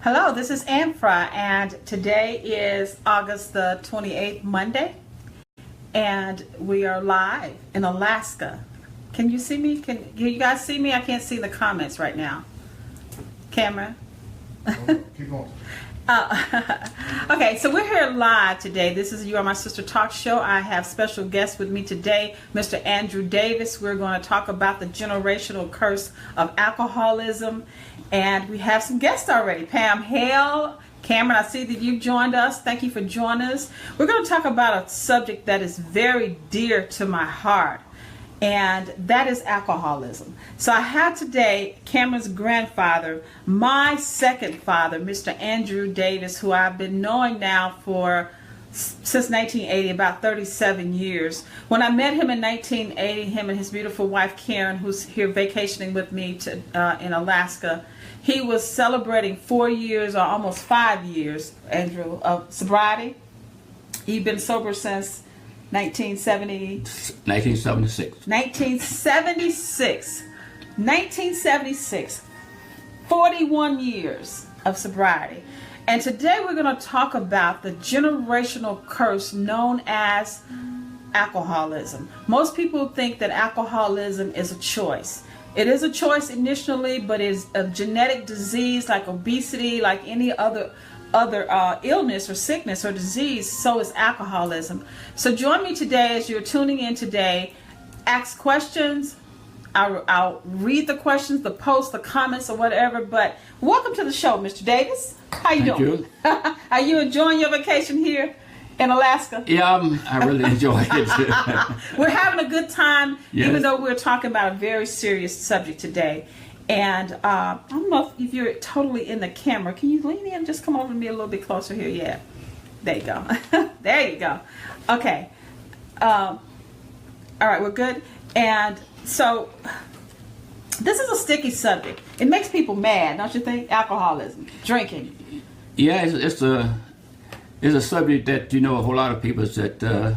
Hello, this is Amfra, and today is August the 28th, Monday, and we are live in Alaska. Can you see me? Can you guys see me? I can't see the comments right now. Camera? Keep going. Okay, so we're here live today. This is You Are My Sister Talk Show. I have special guests with me today, Mr. Andrew Davis. We're going to talk about the generational curse of alcoholism. And we have some guests already. Pam Hale, Cameron, I see that you've joined us. Thank you for joining us. We're going to talk about a subject that is very dear to my heart, and that is alcoholism. So I have today Cameron's grandfather, my second father, Mr. Andrew Davis, who I've been knowing now since 1980, about 37 years. When I met him in 1980, him and his beautiful wife Karen, who's here vacationing with me in Alaska, he was celebrating 4 years or almost 5 years, Andrew, of sobriety. He'd been sober since 1976. 1976. 41 years of sobriety. And today we're going to talk about the generational curse known as alcoholism. Most people think that alcoholism is a choice. It is a choice initially, but it's a genetic disease like obesity, like any other illness or sickness or disease. So is alcoholism. So join me today as you're tuning in today. Ask questions. I'll read the questions, the posts, the comments, or whatever. But welcome to the show, Mr. Davis. How you doing? Are you enjoying your vacation here in Alaska? Yeah, I really enjoy it. We're having a good time, yes. Even though we're talking about a very serious subject today. And I don't know if you're totally in the camera. Can you lean in? Just come over to me a little bit closer here. Yeah. There you go. There you go. Okay. All right, we're good. And so this is a sticky subject. It makes people mad, don't you think? Alcoholism, drinking. Yeah, it's a subject that a whole lot of people that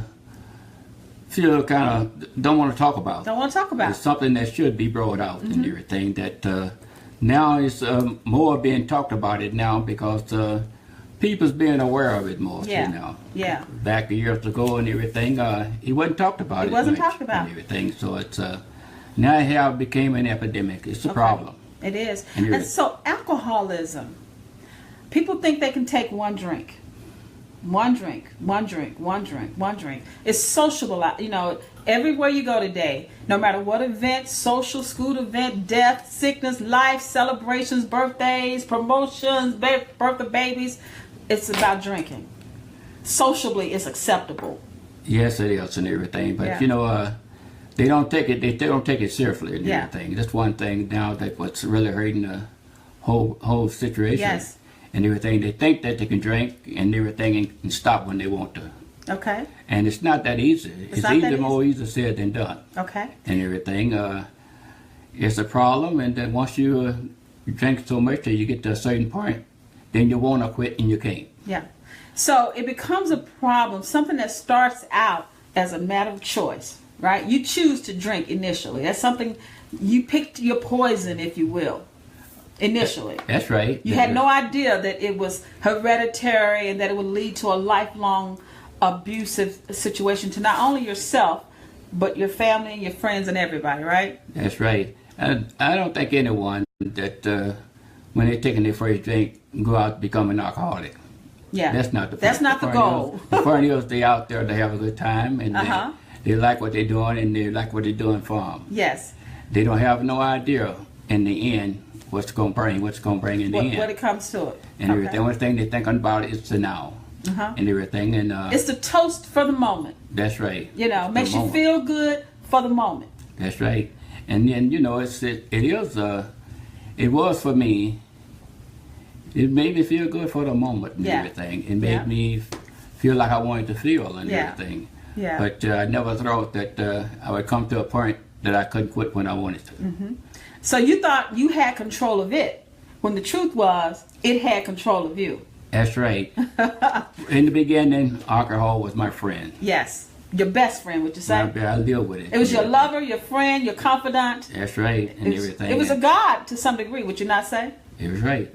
feel kind of don't want to talk about. Don't want to talk about. It's something that should be brought out and everything. That now is more being talked about it now because people's being aware of it more. Yeah. Yeah. Back years ago and everything, it wasn't talked about. It wasn't talked about. And everything. So it's now it became an epidemic. It's a problem. It is. And so alcoholism, people think they can take one drink. One drink. It's sociable. Everywhere you go today, no matter what event, social, school event, death, sickness, life, celebrations, birthdays, promotions, birth of babies, it's about drinking. Sociably, it's acceptable. Yes, it is and everything. But they don't take it. They don't take it seriously and everything. That's one thing now that what's really hurting the whole situation. Yes. And everything, they think that they can drink and everything and stop when they want to. Okay. And it's not that easy. It's more easy said than done. Okay. And everything, it's a problem. And then once you drink so much that you get to a certain point, then you want to quit and you can't. Yeah. So it becomes a problem, something that starts out as a matter of choice, right? You choose to drink initially. That's something, you picked your poison, if you will. Initially. That's right. You had no idea that it was hereditary and that it would lead to a lifelong abusive situation to not only yourself, but your family and your friends and everybody, right? That's right. I don't think anyone that when they're taking their first drink go out to become an alcoholic. Yeah. That's not the point. That's not the goal. The point is they out there to have a good time and they like what they're doing and they like what they're doing for them. Yes. They don't have no idea in the end what's going to bring in the end. When it comes to it. And everything. The only thing they're thinking about is the now. And everything. And it's the toast for the moment. That's right. Makes you feel good for the moment. That's right. And then, it was for me, it made me feel good for the moment and everything. It made me feel like I wanted to feel and everything. Yeah. But I never thought that I would come to a point that I couldn't quit when I wanted to. So you thought you had control of it, when the truth was, it had control of you. That's right. In the beginning, alcohol was my friend. Yes. Your best friend, would you say? I deal with it. It was your lover, your friend, your confidant. That's right, and everything. It was a god to some degree, would you not say? It was right.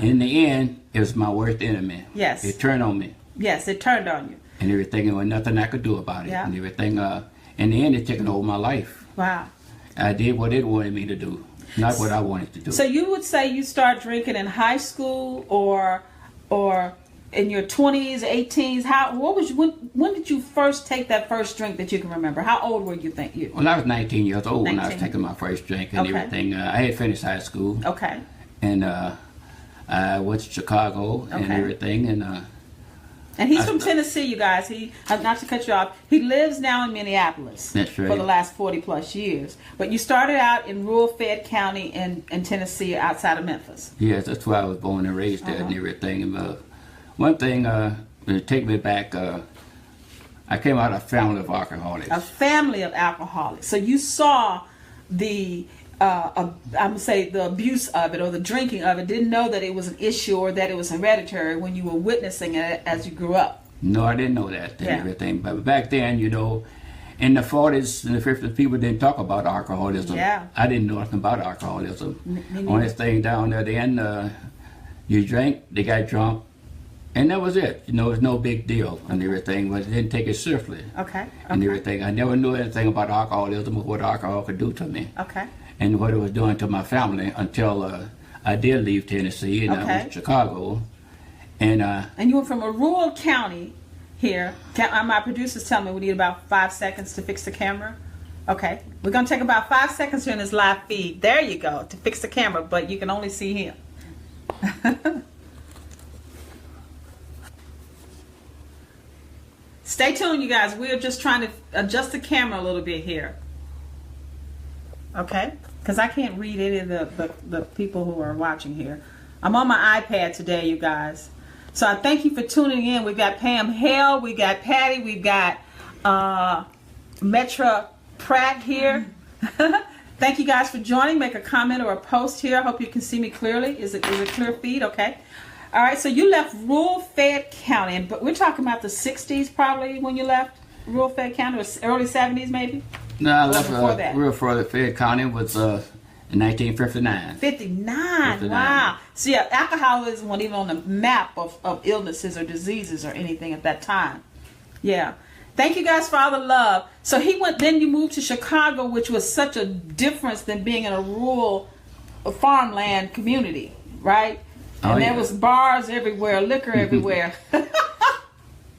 In the end, it was my worst enemy. Yes. It turned on me. Yes, it turned on you. And everything, and nothing I could do about it. Yeah. And everything, in the end, it took over my life. Wow. I did what it wanted me to do, not what I wanted to do. So you would say you start drinking in high school or in your 20s, 18s? When did you first take that first drink that you can remember? How old were you, think you? Well, I was 19 years old when I was 19. taking my first drink and Okay. everything. I had finished high school. Okay. And I went to Chicago and Okay. everything. And he's from Tennessee, you guys. Not to cut you off, he lives now in Minneapolis. That's right. For the last 40 plus years. But you started out in rural Fayette County in Tennessee, outside of Memphis. Yes, that's where I was born and raised there and everything. And, one thing, to take me back, I came out of a family of alcoholics. A family of alcoholics. So you saw the, I'm gonna say the abuse of it or the drinking of it. Didn't know that it was an issue or that it was hereditary when you were witnessing it as you grew up. No, I didn't know that and Yeah. everything. But back then, in the 40s and the 50s, people didn't talk about alcoholism. Yeah. I didn't know nothing about alcoholism. Me neither. Only thing down there then, you drank, they got drunk, and that was it. It was no big deal and everything, but it didn't take it seriously. Okay. And Okay. everything. I never knew anything about alcoholism or what alcohol could do to me Okay. and what it was doing to my family until I did leave Tennessee and I Okay. was in Chicago. And And you were from a rural county here. My producers tell me we need about 5 seconds to fix the camera. Okay. We're going to take about 5 seconds here in this live feed. There you go, to fix the camera, but you can only see him. Stay tuned, you guys. We're just trying to adjust the camera a little bit here. Okay? Because I can't read any of the people who are watching here. I'm on my iPad today, you guys. So I thank you for tuning in. We've got Pam Hale, we got Patty, we've got Metra Pratt here. Thank you guys for joining. Make a comment or a post here. I hope you can see me clearly. Is it a clear feed? Okay. All right, so you left rural Fayette County, but we're talking about the 60s probably when you left rural Fayette County, or early 70s maybe? no, I left before that? real further. Fayette County was in 1959. 59, wow. So yeah, alcoholism wasn't even on the map of illnesses or diseases or anything at that time. Yeah. Thank you guys for all the love. So then you moved to Chicago, which was such a difference than being in a rural farmland community, right? Oh, And there yeah. was bars everywhere, liquor everywhere.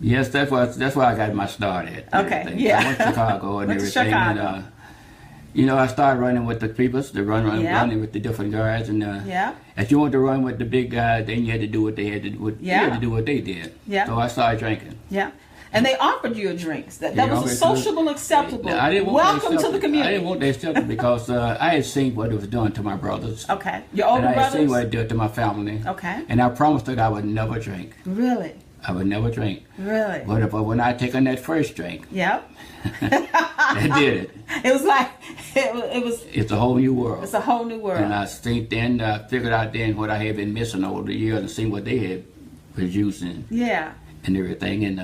Yes, that's why I got my start at. and Okay, everything. yeah. I went to Chicago and Went to everything. Chicago. And, I started running with the people, Yeah. running with the different guys. And Yeah. if you want to run with the big guys, then you had to do what they had to do. Yeah. You had to do what they did. Yeah. So I started drinking. Yeah. And they offered you a drink. That Yeah, was a okay, sociable, acceptable. I didn't want Welcome that to the I community. didn't want that accepted because I had seen what it was doing to my brothers. Okay. Your And older I had seen what brothers? it did to my family. Okay. And I promised that I would never drink. Really? I would never drink. Really? But when I taken that first drink, Yep. that did it. It was like, it was, It's a whole new world. it's a whole new world. And I figured out then what I had been missing over the years and seen what they had producing Yeah. and everything. And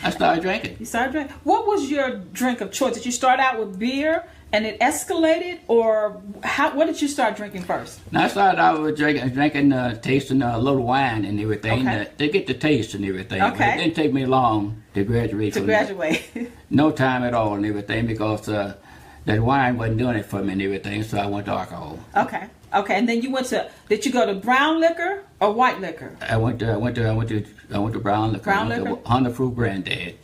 I started drinking. You started drinking. What was your drink of choice? Did you start out with beer and it escalated, or what did you start drinking first? Now I started out with drinking, tasting a little wine and everything Okay. to get the taste and everything. But Okay. it didn't take me long to graduate To from that. graduate. No time at all and everything because that wine wasn't doing it for me and everything. So I went to alcohol. Okay. Okay. And then did you go to brown liquor or white liquor? I went to brown liquor. Brown I went liquor? to 100 Fruit Granddad.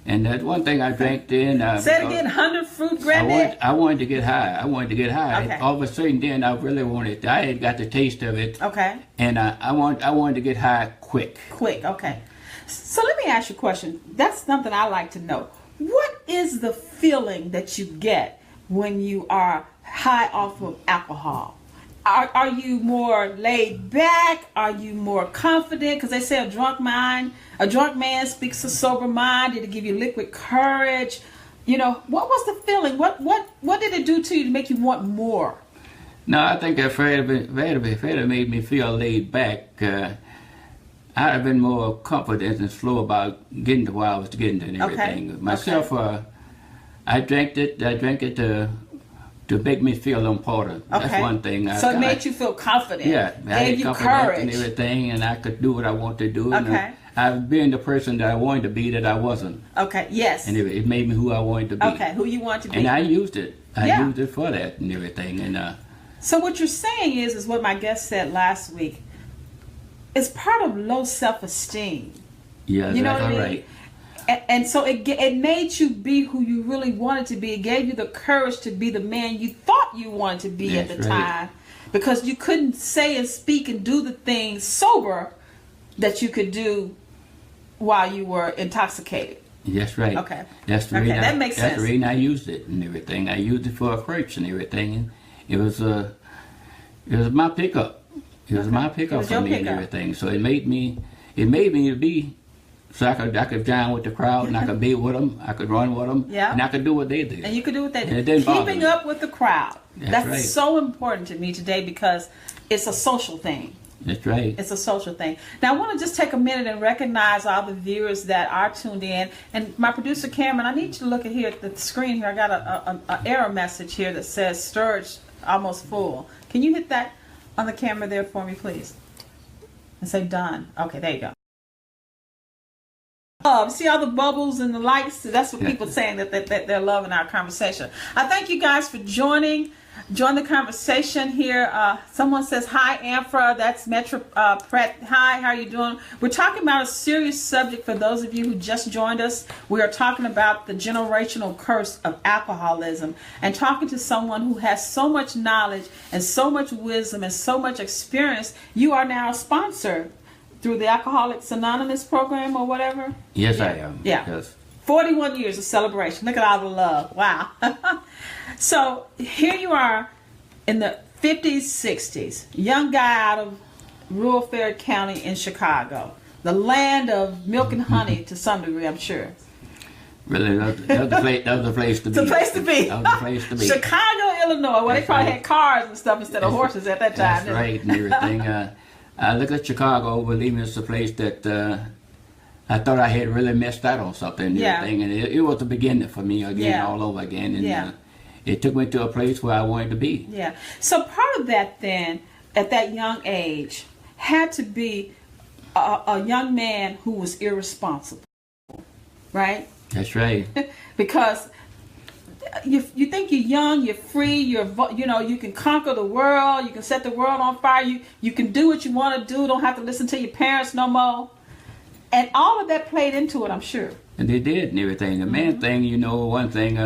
And that one thing I drank then. Say it because again, 100 fruit granddad? I wanted to get high. Okay. All of a sudden, then I really wanted. I had got the taste of it, Okay. and I wanted to get high quick. Quick, okay. So let me ask you a question. That's something I like to know. What is the feeling that you get when you are high off of alcohol? Are you more laid back? Are you more confident? Because they say a drunk man speaks a sober mind. Did it give you liquid courage? What was the feeling? What did it do to you to make you want more? No, I think if it had made me feel laid back, I'd have been more confident and slow about getting to where I was getting to and everything. Okay. Myself, I drank it to to make me feel important. Okay. That's one thing. So it made you feel confident. Yeah, gave you courage and everything, and I could do what I want to do. And, okay. I've been the person that I wanted to be that I wasn't. Okay. Yes. And it made me who I wanted to be. Okay. Who you want to be. And I used it. I Yeah. used it for that and everything. And so what you're saying is what my guest said last week. It's part of low self-esteem. yeah, You know that's what I all mean? right. And so it made you be who you really wanted to be. It gave you the courage to be the man you thought you wanted to be at the That's right. time, because you couldn't say and speak and do the things sober that you could do while you were intoxicated. That's right. Okay. That's the Okay, reason. that makes That's sense. the reason I used it and everything. I used it for a church and everything. And it was my pickup. It was my pickup was for your me and pickup. everything. So it made me to be. So I could join with the crowd and I could be with them. I could run with them. Yeah. And I could do what they did. And you could do what they And it do. didn't bother Keeping me. up with the crowd. That's right. so important to me today, because it's a social thing. That's right. It's a social thing. Now, I want to just take a minute and recognize all the viewers that are tuned in. And my producer, Cameron, I need you to look at here at the screen here. I got a error message here that says storage almost full. Can you hit that on the camera there for me, please? And say done. Okay, there you go. See all the bubbles and the lights? That's what people are saying, that they're loving our conversation. I thank you guys for join the conversation here. Someone says, hi, Amphra. That's Metro Pret. Hi, how are you doing? We're talking about a serious subject for those of you who just joined us. We are talking about the generational curse of alcoholism, and talking to someone who has so much knowledge and so much wisdom and so much experience. You are now a sponsor through the Alcoholics Anonymous program or whatever? Yes, I am. Yeah. Yes. 41 years of celebration. Look at all the love. Wow. So here you are in the 50s, 60s. Young guy out of rural Fayette County in Chicago. The land of milk and honey to some degree, I'm sure. Really, that was the place to be. It's a place to be. That was the place to be. Chicago, Illinois, where they That's probably right. had cars and stuff instead of horses at that time. That's right, and everything. I look at Chicago, believe me, it's a place that I thought I had really messed out on something and Yeah. everything. And it was the beginning for me again, Yeah. all over again. And Yeah. it took me to a place where I wanted to be. Yeah. So part of that then, at that young age, had to be a young man who was irresponsible, right? That's right. Because you think you're young, you're free, you can conquer the world, you can set the world on fire, you can do what you want to do, don't have to listen to your parents no more. And all of that played into it, I'm sure. And they did and everything. The main thing, one thing,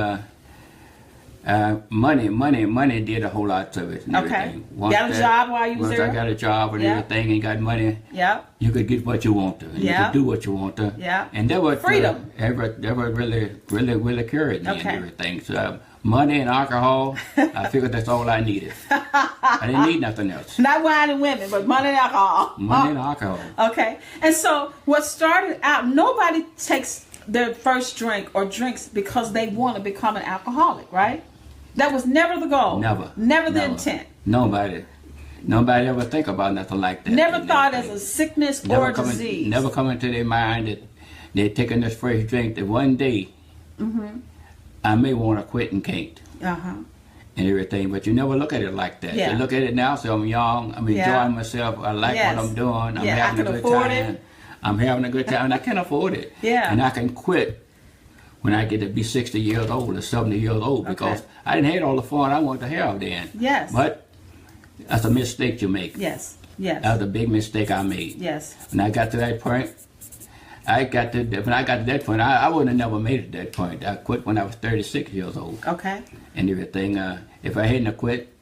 money did a whole lot of it and Okay. everything. Got a job while you was Once there? I got a job and Yeah. everything and got money, Yeah. you could get what you want to. And Yeah. you could do what you want to. Yeah. And that was Freedom. That was really carried me Okay. and everything. So money and alcohol, I figured that's all I needed. I didn't need nothing else. Not wine and women, but money and alcohol. Money and alcohol. Okay. And so what started out, nobody takes their first drink or drinks because they want to become an alcoholic, right? That was never the goal. Never the intent. Nobody ever think about nothing like that. Never And thought as everything. a sickness or a disease. Never come into their mind that they're taking this first drink, that one day I may want to quit and can't. Uh-huh. And everything, but you never look at it like that. Yeah. You look at it now, so I'm young, I'm Yeah. enjoying myself, I like Yes. what I'm doing, I'm Yeah, I having can a good afford time. it. I'm having a good time, and I can afford it. Yeah. And I can quit when I get to be 60 years old or 70 years old, because I didn't have all the fun I wanted to have then. Yes. But that's a mistake you make. Yes. Yes. That was a big mistake I made. Yes. When I got to that point, when I got to that point, I wouldn't have never made it to that point. I quit when I was 36 years old. Okay. And everything. If I hadn't have quit,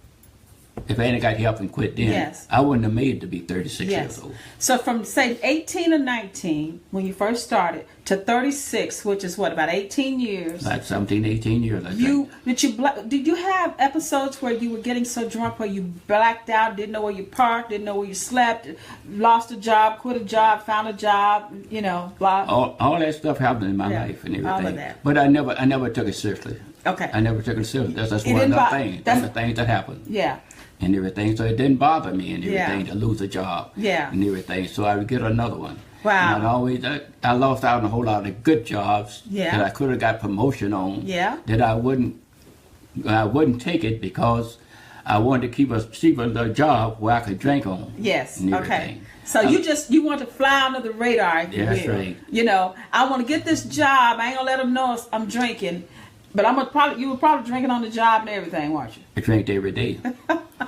if I hadn't got help and quit then, Yes. I wouldn't have made it to be 36 Yes. years old. So from say 18 or 19 when you first started to 36, which is what, about 18 years. Like 17, 18 years, I think. Did you have episodes where you were getting so drunk where you blacked out, didn't know where you parked, didn't know where you slept, lost a job, quit a job, found a job, blah. All that stuff happened in my Yeah, life and everything. all of that. But I never took it seriously. Okay. I never took it seriously. That's It one of didn't the bo- things. that's- That's the things that happened. Yeah. And everything. So it didn't bother me and Yeah. everything to lose a job. Yeah. And everything. So I would get another one. Wow. And I lost out on a whole lot of good jobs Yeah. that I could have got promotion on. Yeah. That I wouldn't I wouldn't take it because I wanted to keep a job where I could drink on. Yes. And Okay. everything. So you want to fly under the radar, if you That's will. right. You know, I want to get this job. I ain't gonna let them know I'm drinking, but you were probably drinking on the job and everything, weren't you? I drank every day.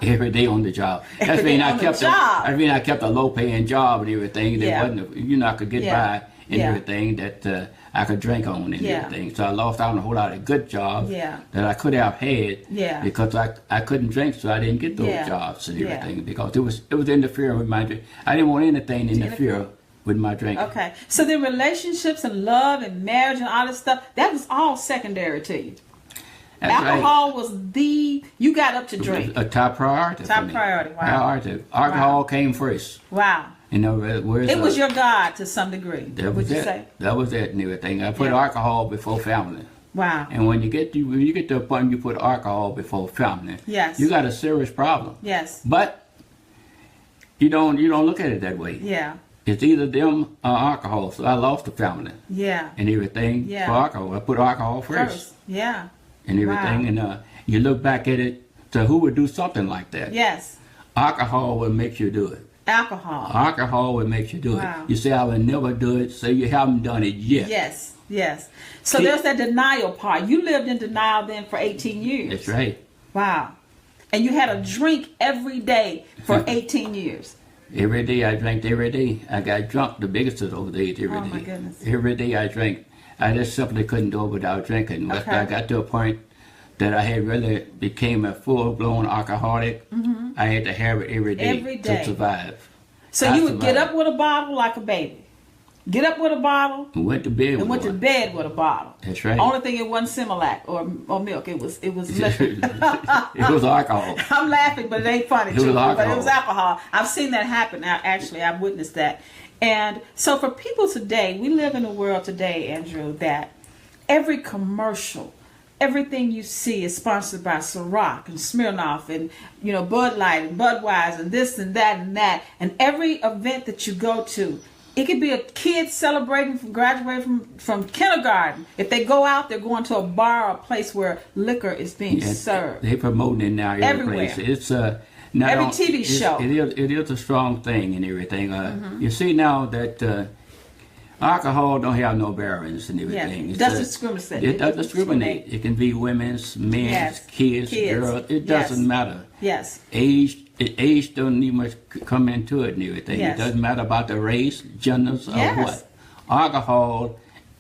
Every day on the job. That's Every mean day I on the kept job. I mean I kept a low paying job and everything. There Yeah. wasn't I could get Yeah. by and Yeah. everything that I could drink on and Yeah. everything. So I lost out on a whole lot of good jobs Yeah. that I could have had Yeah. because I couldn't drink, so I didn't get those Yeah. jobs and Yeah. everything because it was interfering with my drink. I didn't want anything to interfere with my drinking. Okay. So then relationships and love and marriage and all this stuff, that was all secondary to you. That's Alcohol was you got up to right. drink. A top priority. Top for me. priority, wow. Priority. Alcohol came first. Wow. You know, whereas It was your God to some degree. That would was you it. say? That was it and everything. I put Yeah. alcohol before family. Wow. And when you get to a point you put alcohol before family, Yes. you got a serious problem. Yes. But you don't look at it that way. Yeah. It's either them or alcohol. So I lost the family Yeah. and everything Yeah. for alcohol. I put alcohol first Yeah. and everything. Wow. And you look back at it. So who would do something like that? Yes. Alcohol would make you do it. Alcohol. Alcohol would make you do Wow. it. You say I would never do it, so you haven't done it yet. Yes. Yes. So See- there's that denial part. You lived in denial then for 18 years. That's right. Wow. And you had a drink every day for 18 years. Every day I drank. Every day I got drunk. The biggest of those days. Every Oh, day. my goodness. Every day I drank. I just simply couldn't do it without drinking. Okay. I got to a point that I had really became a full-blown alcoholic. I had to have it every day, Every day. to survive. So I you would get survived. up with a bottle like a baby. Get up with a bottle And went to bed and with went to one. bed with a bottle. That's right. Only thing it wasn't Similac or milk. It was liquor. It was alcohol. I'm laughing, but it ain't funny. It was truthfully, but alcohol. it was alcohol. I've seen that happen. Actually, I've witnessed that. And so for people today, we live in a world today, Andrew, that every commercial, everything you see is sponsored by Ciroc and Smirnoff and Bud Light and Budweiser and this and that and that. And every event that you go to, it could be a kid celebrating graduating from kindergarten. If they go out, they're going to a bar or a place where liquor is being Yeah, served. They promoting it now Everywhere. place. It's not Every on- TV show. It is a strong thing and everything. You see now that alcohol don't have no barriers and everything. It It's, doesn't discriminate. It doesn't discriminate. It can be women's, men's, Yes. kids, Kids. girls. It Yes. doesn't matter. Yes. Age doesn't even much come into it and everything. Yes. It doesn't matter about the race, genders, or Yes. what. Alcohol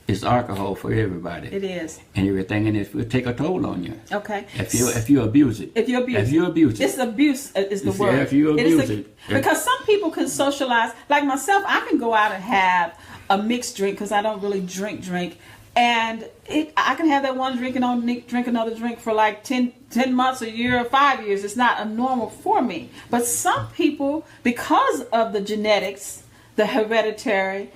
is alcohol for everybody It is. and everything, and it will take a toll on you Okay. if you abuse it. If you abuse If you abuse it. It's abuse is the If- word. if you It is abuse it. Because some people can socialize. Like myself, I can go out and have a mixed drink because I don't really drink. And I can have that one drink and don't drink another drink for like 10 months, a year, or 5 years. It's not a normal for me. But some people, because of the genetics, the hereditary,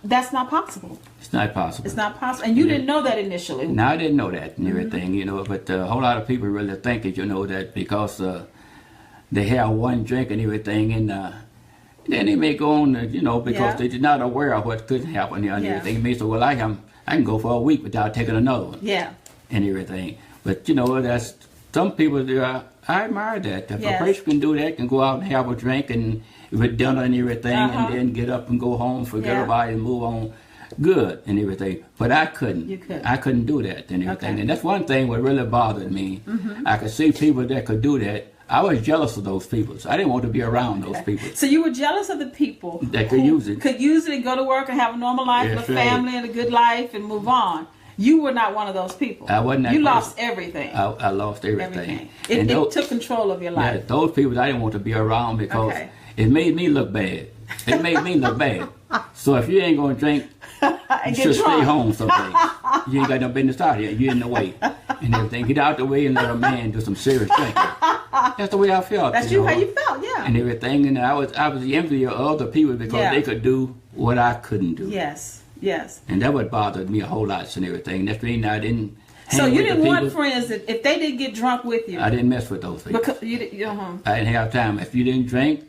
that's not possible. It's not possible. It's not possible. And you Yeah. didn't know that initially. Now I didn't know that and Mm-hmm. everything, but a whole lot of people really think that that because they have one drink and everything, and then they may go on, because Yeah. they're not aware of what could happen and Yeah. everything. They may say, well, I can go for a week without taking another one Yeah. and everything. But that's some people. I admire that. If Yes. a person can do that, can go out and have a drink and with dinner and everything, Uh-huh. and then get up and go home, forget Yeah. about it, and move on. Good and everything, but I couldn't. You couldn't. I couldn't do that and everything, Okay. and that's one thing what really bothered me. I could see people that could do that. I was jealous of those people. So I didn't want to be around those people. So you were jealous of the people That could who use it. could use it and go to work and have a normal life That's and a right. family and a good life and move on. You were not one of those people. I wasn't that You person. lost everything. I lost everything. Everything. And It took control of your yeah, life. those people I didn't want to be around because Okay. it made me look bad. It made me look bad. So if you ain't gonna drink, you And should get stay drunk. home someplace. You ain't got no business out here. You're in the way and everything. Get out the way and let a man do some serious drinking. That's the way I felt. That's how you felt, yeah. And everything. And I was envious of other people because Yeah. they could do what I couldn't do. Yes, yes. And that would bother me a whole lot and everything. That's the reason I didn't. So hang you with the didn't want people. friends that if they didn't get drunk with you, I didn't mess with those people. because I didn't have time. If you didn't drink,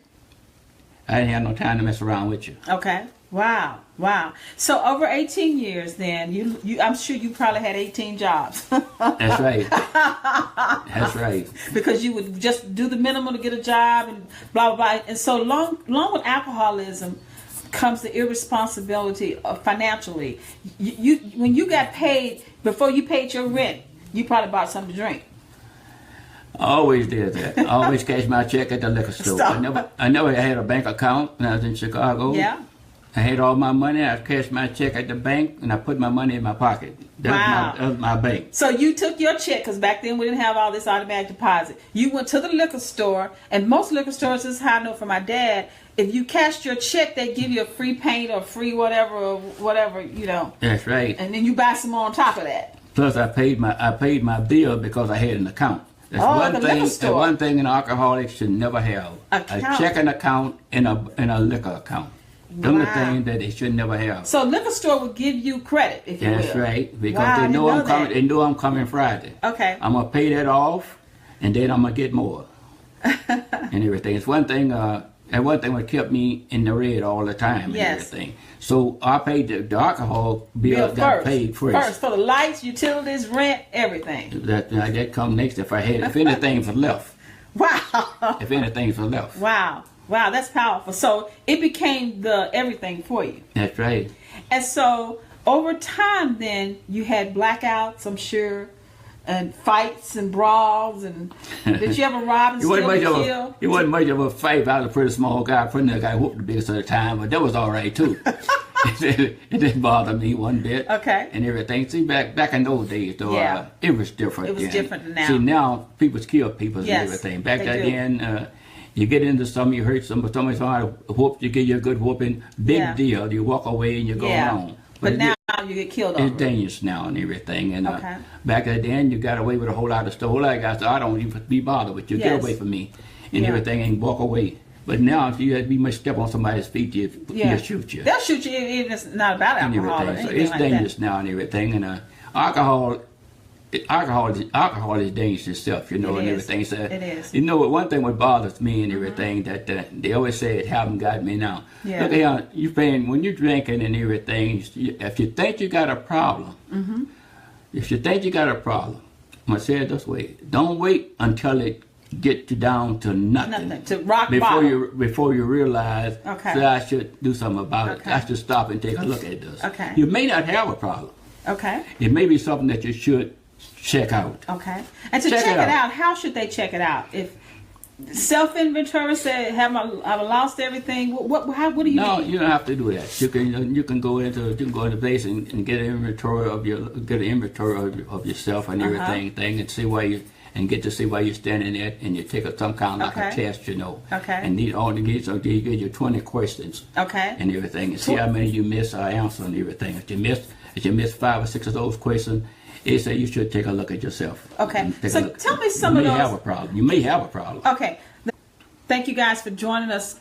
I didn't have no time to mess around with you. okay, Wow. Wow. So over 18 years then, you I'm sure you probably had 18 jobs. That's right. That's right. Because you would just do the minimum to get a job and blah, blah, blah. And so along with alcoholism comes the irresponsibility of financially. You when you got paid, before you paid your rent, you probably bought something to drink. I always did that. I always cashed my check at the liquor store. I never had a bank account when I was in Chicago. Yeah. I had all my money. I cashed my check at the bank, and I put my money in my pocket. That was my bank. So you took your check, because back then we didn't have all this automatic deposit. You went to the liquor store, and most liquor stores, this is how I know from my dad, if you cashed your check, they give you a free paint or free whatever, you know. That's right. And then you buy some more on top of that. Plus, I paid my bill because I had an account. That's one thing an alcoholic should never have. A checking account and a liquor account. Them the things that they should never have. So liquor store will give you credit, if you will. That's right, because they know I'm coming. They know I'm coming Friday. Okay. I'm gonna pay that off, and then I'm gonna get more, and everything. It's one thing. And one thing that kept me in the red all the time and everything. So I paid the alcohol bill got paid first. First for the lights, utilities, rent, everything. That come next if anything was left. Wow. If anything was left. Wow. Wow, that's powerful. So it became the everything for you. That's right. And so over time then you had blackouts, I'm sure, and fights and brawls, and did you ever rob and steal and kill? It wasn't much of a fight. I was a pretty small guy. Pretty guy whooped the biggest of the time, but that was all right too. It didn't bother me one bit. Okay. And everything. See, back in those days, though, it was different. It was different than now. See, now people kill people and everything. Back then, you get into something, you hurt somebody whoop, you get you a good whooping, big deal. You walk away and you go on. But now you get killed over. It's dangerous now and everything. And back then, you got away with a whole lot of stuff. A whole lot of guys said, I don't even be bothered with you. Get away from me and everything and walk away. But now, if you might step on somebody's feet, they'll shoot you. They'll shoot you even if it's not about alcohol or anything. So it's dangerous now and everything. And alcohol is dangerous itself, you know, and everything. So, it is. You know, one thing what bothers me and everything that they always say it haven't got me now. Yeah. Look here, when you're drinking and everything, if you think you got a problem, I'm gonna say it this way: don't wait until it get you down to nothing to rock bottom before you realize that I should do something about it. I should stop and take a look at this. Okay. You may not have a problem. Okay. It may be something that you should check out. Okay. And to check it out, how should they check it out? If self-inventory said, I've lost everything, what do you No, need? you don't have to do that. You can go into place and get an inventory of yourself and everything and see where you and get to see where you're standing at, and you take some kind of like a test, you know. Okay. And these all the gates, so you get your 20 questions. Okay. And everything, and see how many you miss or answer and everything. If you miss 5 or 6 of those questions, it say you should take a look at yourself. Okay. So tell me some of those. You may have a problem. You may have a problem. Okay. Thank you guys for joining us.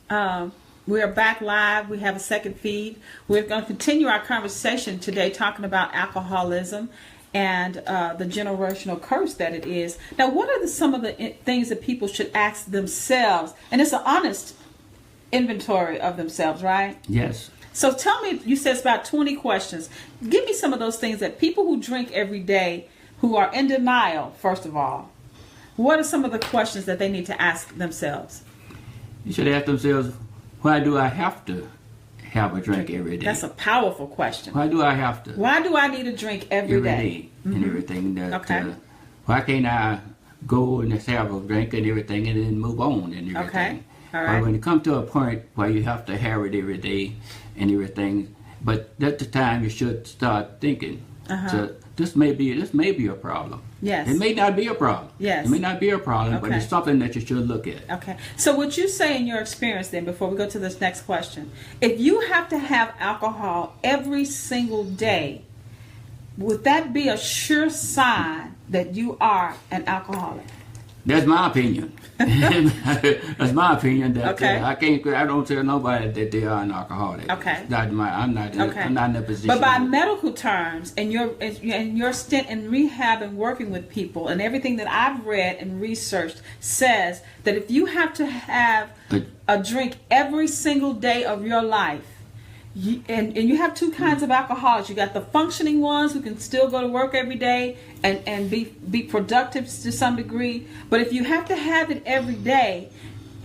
We are back live. We have a second feed. We're going to continue our conversation today talking about alcoholism and the generational curse that it is. Now, what are some of the things that people should ask themselves? And it's an honest inventory of themselves, right? Yes. So tell me, you said it's about 20 questions. Give me some of those things that people who drink every day, who are in denial, first of all, what are some of the questions that they need to ask themselves? You should ask themselves, why do I have to have a drink every day? That's a powerful question. Why do I have to? Why do I need a drink every day? And everything. Why can't I go and just have a drink and everything and then move on and everything? Okay. All right. But when you come to a point where you have to have it every day and everything, but that's the time you should start thinking. So this may be a problem. Yes. It may not be a problem. Yes. It may not be a problem, but it's something that you should look at. Okay. So would you say in your experience then, before we go to this next question, if you have to have alcohol every single day, would that be a sure sign that you are an alcoholic? That's my opinion. That's my opinion. That I don't tell nobody that they are an alcoholic. Okay. I'm not in a position. But by medical terms, and your stint in rehab and working with people, and everything that I've read and researched says that if you have to have a drink every single day of your life, and you have two kinds of alcoholics. You got the functioning ones who can still go to work every day and be productive to some degree. But if you have to have it every day,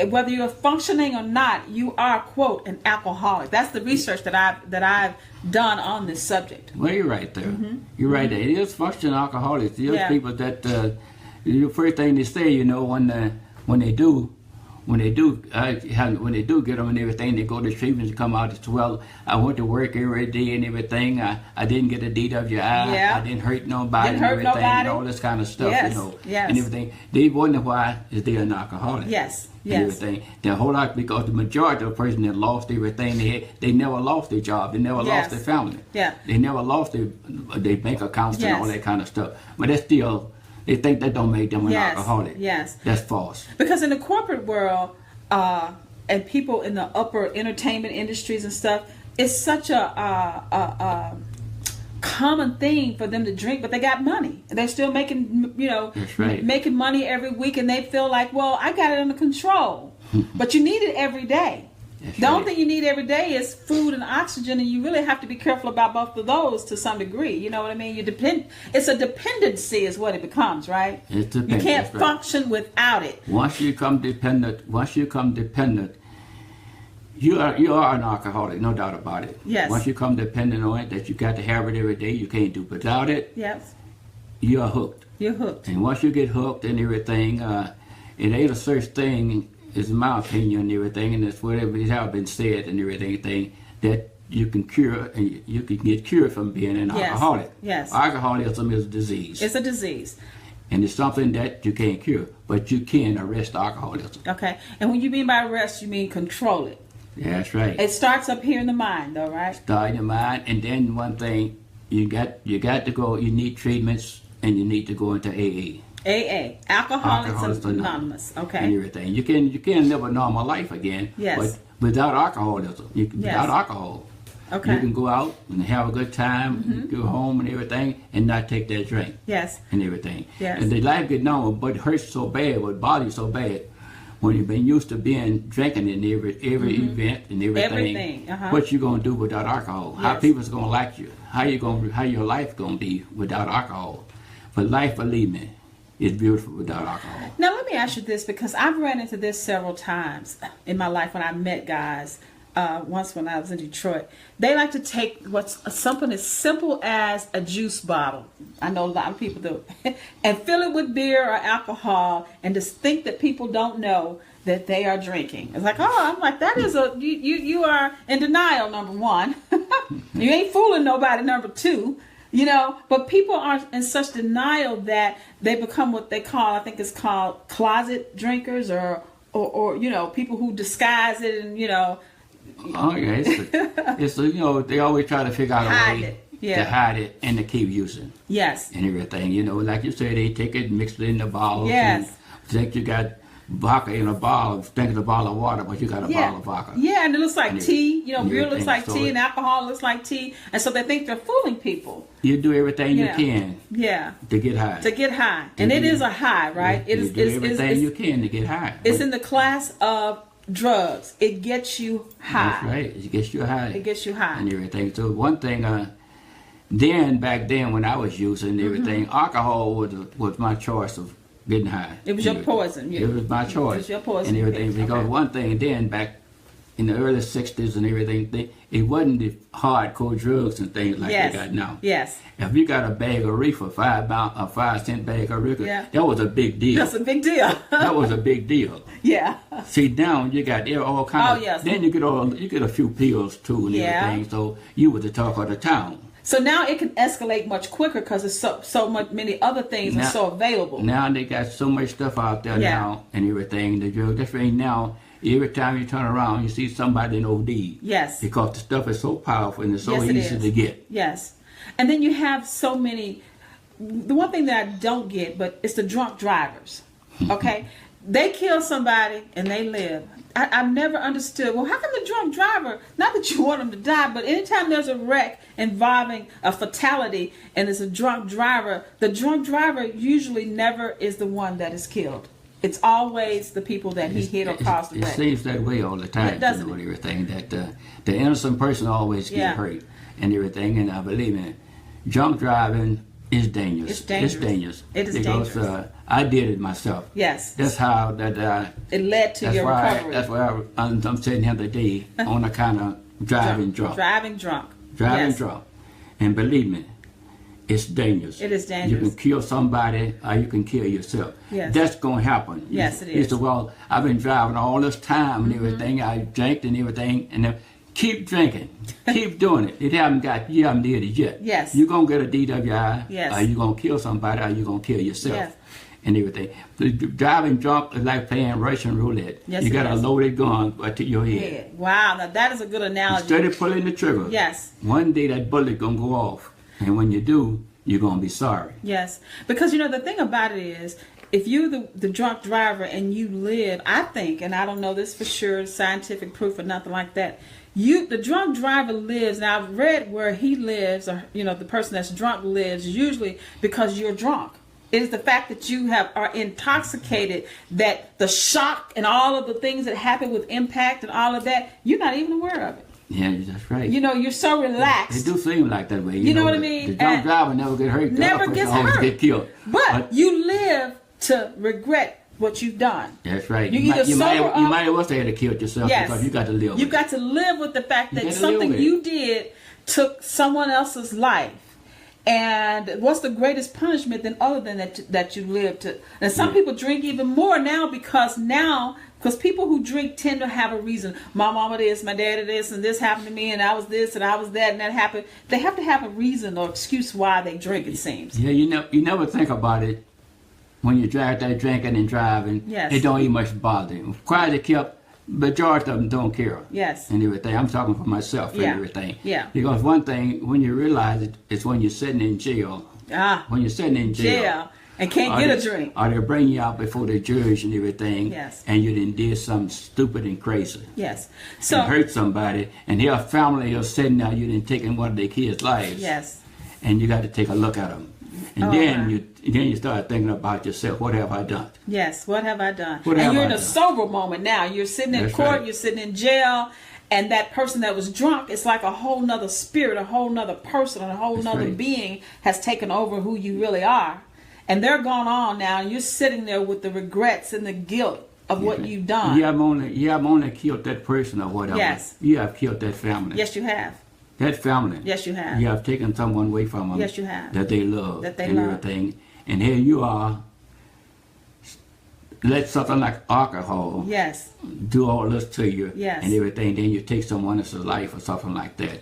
whether you're functioning or not, you are, quote, an alcoholic. That's the research that I've done on this subject. Well, you're right there. You're right there. It is functioning alcoholics. There's people that the first thing they say, when they do get them and everything, they go to treatment and come out and say, well, I went to work every day and everything. I didn't get a DWI. I didn't hurt nobody and everything and all this kind of stuff, and everything. They wonder why is they an alcoholic. Yes. And everything. The whole lot, because the majority of the person that lost everything they never lost their job. They never lost their family. They never lost their bank accounts and all that kind of stuff. But that's still, they think that don't make them an alcoholic. That's false. Because in the corporate world, and people in the upper entertainment industries and stuff, it's such a common thing for them to drink, but they got money. They're still making, making money every week, and they feel like, well, I got it under control. But you need it every day. The only thing you need every day is food and oxygen, and you really have to be careful about both of those to some degree. You know what I mean? It's a dependency is what it becomes, right? It's dependent. You can't function without it. Once you become dependent, you are an alcoholic, no doubt about it. Yes. Once you become dependent on it, that you got to have it every day, you can't do without it. Yes. You're hooked. You're hooked. And once you get hooked and everything, it ain't a such thing, is my opinion and everything, and it's whatever it has been said and everything, that you can cure, and you can get cured from being an alcoholic. Yes. Alcoholism is a disease. It's a disease. And it's something that you can't cure, but you can arrest alcoholism. Okay. And when you mean by arrest, you mean control it. That's right. It starts up here in the mind, though, right? Start in your mind, and then one thing, you got to go. You need treatments, and you need to go into AA. AA, Alcoholics Anonymous. Okay. And everything. You can live a normal life again. Yes. But without alcoholism, without alcohol, okay, you can go out and have a good time, go home and everything, and not take that drink. Yes. And everything. Yes. And the life get normal, but it hurts so bad, but body so bad. When you've been used to being drinking in every event and everything, what you gonna do without alcohol? Yes. How people's gonna like you? How your life gonna be without alcohol? But life, believe me, is beautiful without alcohol. Now let me ask you this, because I've ran into this several times in my life when I met guys. Once when I was in Detroit, they like to take something as simple as a juice bottle. I know a lot of people do, and fill it with beer or alcohol, and just think that people don't know that they are drinking. It's like, I'm like, that is you are in denial, number one. You ain't fooling nobody, number two. But people are in such denial that they become what they call, I think it's called closet drinkers, or people who disguise it and Oh yeah, it's they always try to figure out a way to hide it and to keep using. Yes. And everything, like you say, they take it, mix it in the bottles. Yes. And think you got vodka in a bottle, think it's a bottle of water, but you got a bottle of vodka. Yeah, and it looks like tea. Beer looks like tea, and alcohol looks like tea, and so they think they're fooling people. You do everything you can. Yeah. To get high. To get high, and it is a high, right? You do everything you can to get high. It's in the class of drugs. It gets you high. That's right. It gets you high. It gets you high. And everything. So one thing, back then when I was using everything, alcohol was my choice of getting high. It was your poison. It was my choice. It was your poison. And everything. Because one thing then back in the early 60s and everything, it wasn't the hardcore drugs and things like they got now. Yes. If you got a bag of reefer, a 5-cent bag of reefer, that was a big deal. That's a big deal. That was a big deal. Yeah. See, now you got all kind of. Yes. Then you get a few pills too and everything. So you were the talk of the town. So now it can escalate much quicker because there's so many other things are so available. Now they got so much stuff out there now and everything. The drug, that's right now. Every time you turn around, you see somebody in OD. Yes. Because the stuff is so powerful and it's so easy to get. Yes. And then you have so many. The one thing that I don't get, but it's the drunk drivers. Okay? They kill somebody and they live. I've never understood, well, how come the drunk driver, not that you want them to die, but anytime there's a wreck involving a fatality and it's a drunk driver, the drunk driver usually never is the one that is killed. it's always the people that he hit or caused the It wreck. seems that way all the time, Doesn't you know, it? and everything. That the innocent person always Yeah. get hurt and everything. And I believe me, drunk driving is dangerous. It's dangerous. It's dangerous. It is because, dangerous. I did it myself. Yes. That's how that. It led to That's your why. recovery. That's why I'm sitting here today on account of driving drunk. Driving drunk. Driving Yes. drunk. And believe me, it's dangerous. It is You dangerous. can kill somebody or you can kill yourself. Yes. That's going to happen. Yes, it You is. said, well, I've been driving all this time and everything. I drank and everything. And then keep drinking. Keep doing it. You haven't did it yet. Yes. You're going to get a DWI. Yes. Or you're going to kill somebody or you're going to kill yourself. Yes. And everything. Driving drunk is like playing Russian roulette. Yes, you it got a is. loaded gun right to your head. Head. Wow, now that is a good analogy. Instead of pulling the trigger, Yes. one day that bullet gonna go off, and when you do, you're gonna be sorry. Yes, because you know the thing about it is, if you're the drunk driver and you live, I think, and I don't know this for sure, scientific proof or nothing like that. The drunk driver lives. Now I've read where he lives, or you know the person that's drunk lives usually because you're drunk. It is the fact that you are intoxicated, that the shock and all of the things that happen with impact and all of that, you're not even aware of it. Yeah, that's right. You know, you're so relaxed. It do seem like that way. You know what I mean? The drunk And driver never get hurt. The never other person gets always hurt. get killed. But you live to regret what you've done. That's right. You You might sober up- you might have say to kill yourself Yes. because you got to live. You've with got to live with the fact You that gotta something live with you did took someone else's life. And what's the greatest punishment than other than that you live to? And some Yeah. people drink even more now because people who drink tend to have a reason. My mama this, my daddy this, and this happened to me, and I was this, and I was that, and that happened. They have to have a reason or excuse why they drink. It seems. Yeah, you never think about it when you drive that drinking and driving. Yes. It don't even much bother you. Quiet kept. Majority of them don't care. Yes. And everything. I'm talking for myself Yeah. and everything. Yeah. Because one thing, when you realize it, it's when you're sitting in jail. When you're sitting in jail. Jail and can't or get a they- drink. Or they bring you out before the judge and everything. Yes. And you done did something stupid and crazy. Yes. And So hurt somebody. And their family is sitting there, you done taken one of their kids' lives. yes. And you got to take a look at them. And Oh, then my. you start thinking about yourself. What have I done? Yes, what have I done? What and have you're I in a done? sober moment now. You're sitting in That's court, right. you're sitting in jail, and that person that was drunk, it's like a whole nother spirit, a whole nother person, a whole That's nother right. being has taken over who you really are. And they're gone on now, and you're sitting there with the regrets and the guilt of what you've done. You have only killed that person or whatever. Yes. You have killed that family. Yes, you have. That family. Yes, you have. You have taken someone away from them. Yes, you have. That they love. That they and love. everything. And here you are. Let something like alcohol Yes. do all this to you. Yes. And everything. Then you take someone else's life or something like that.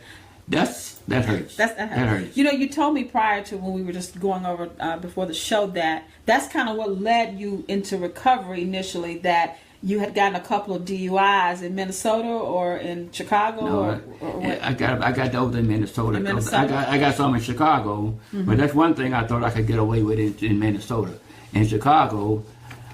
That hurts. That hurts. You know, you told me prior to when we were just going over before the show that that's kind of what led you into recovery initially, that you had gotten a couple of DUIs in Minnesota or in Chicago No, or what? I got those in Minnesota. In Minnesota? I got some in Chicago, but that's one thing I thought I could get away with in Minnesota. In Chicago,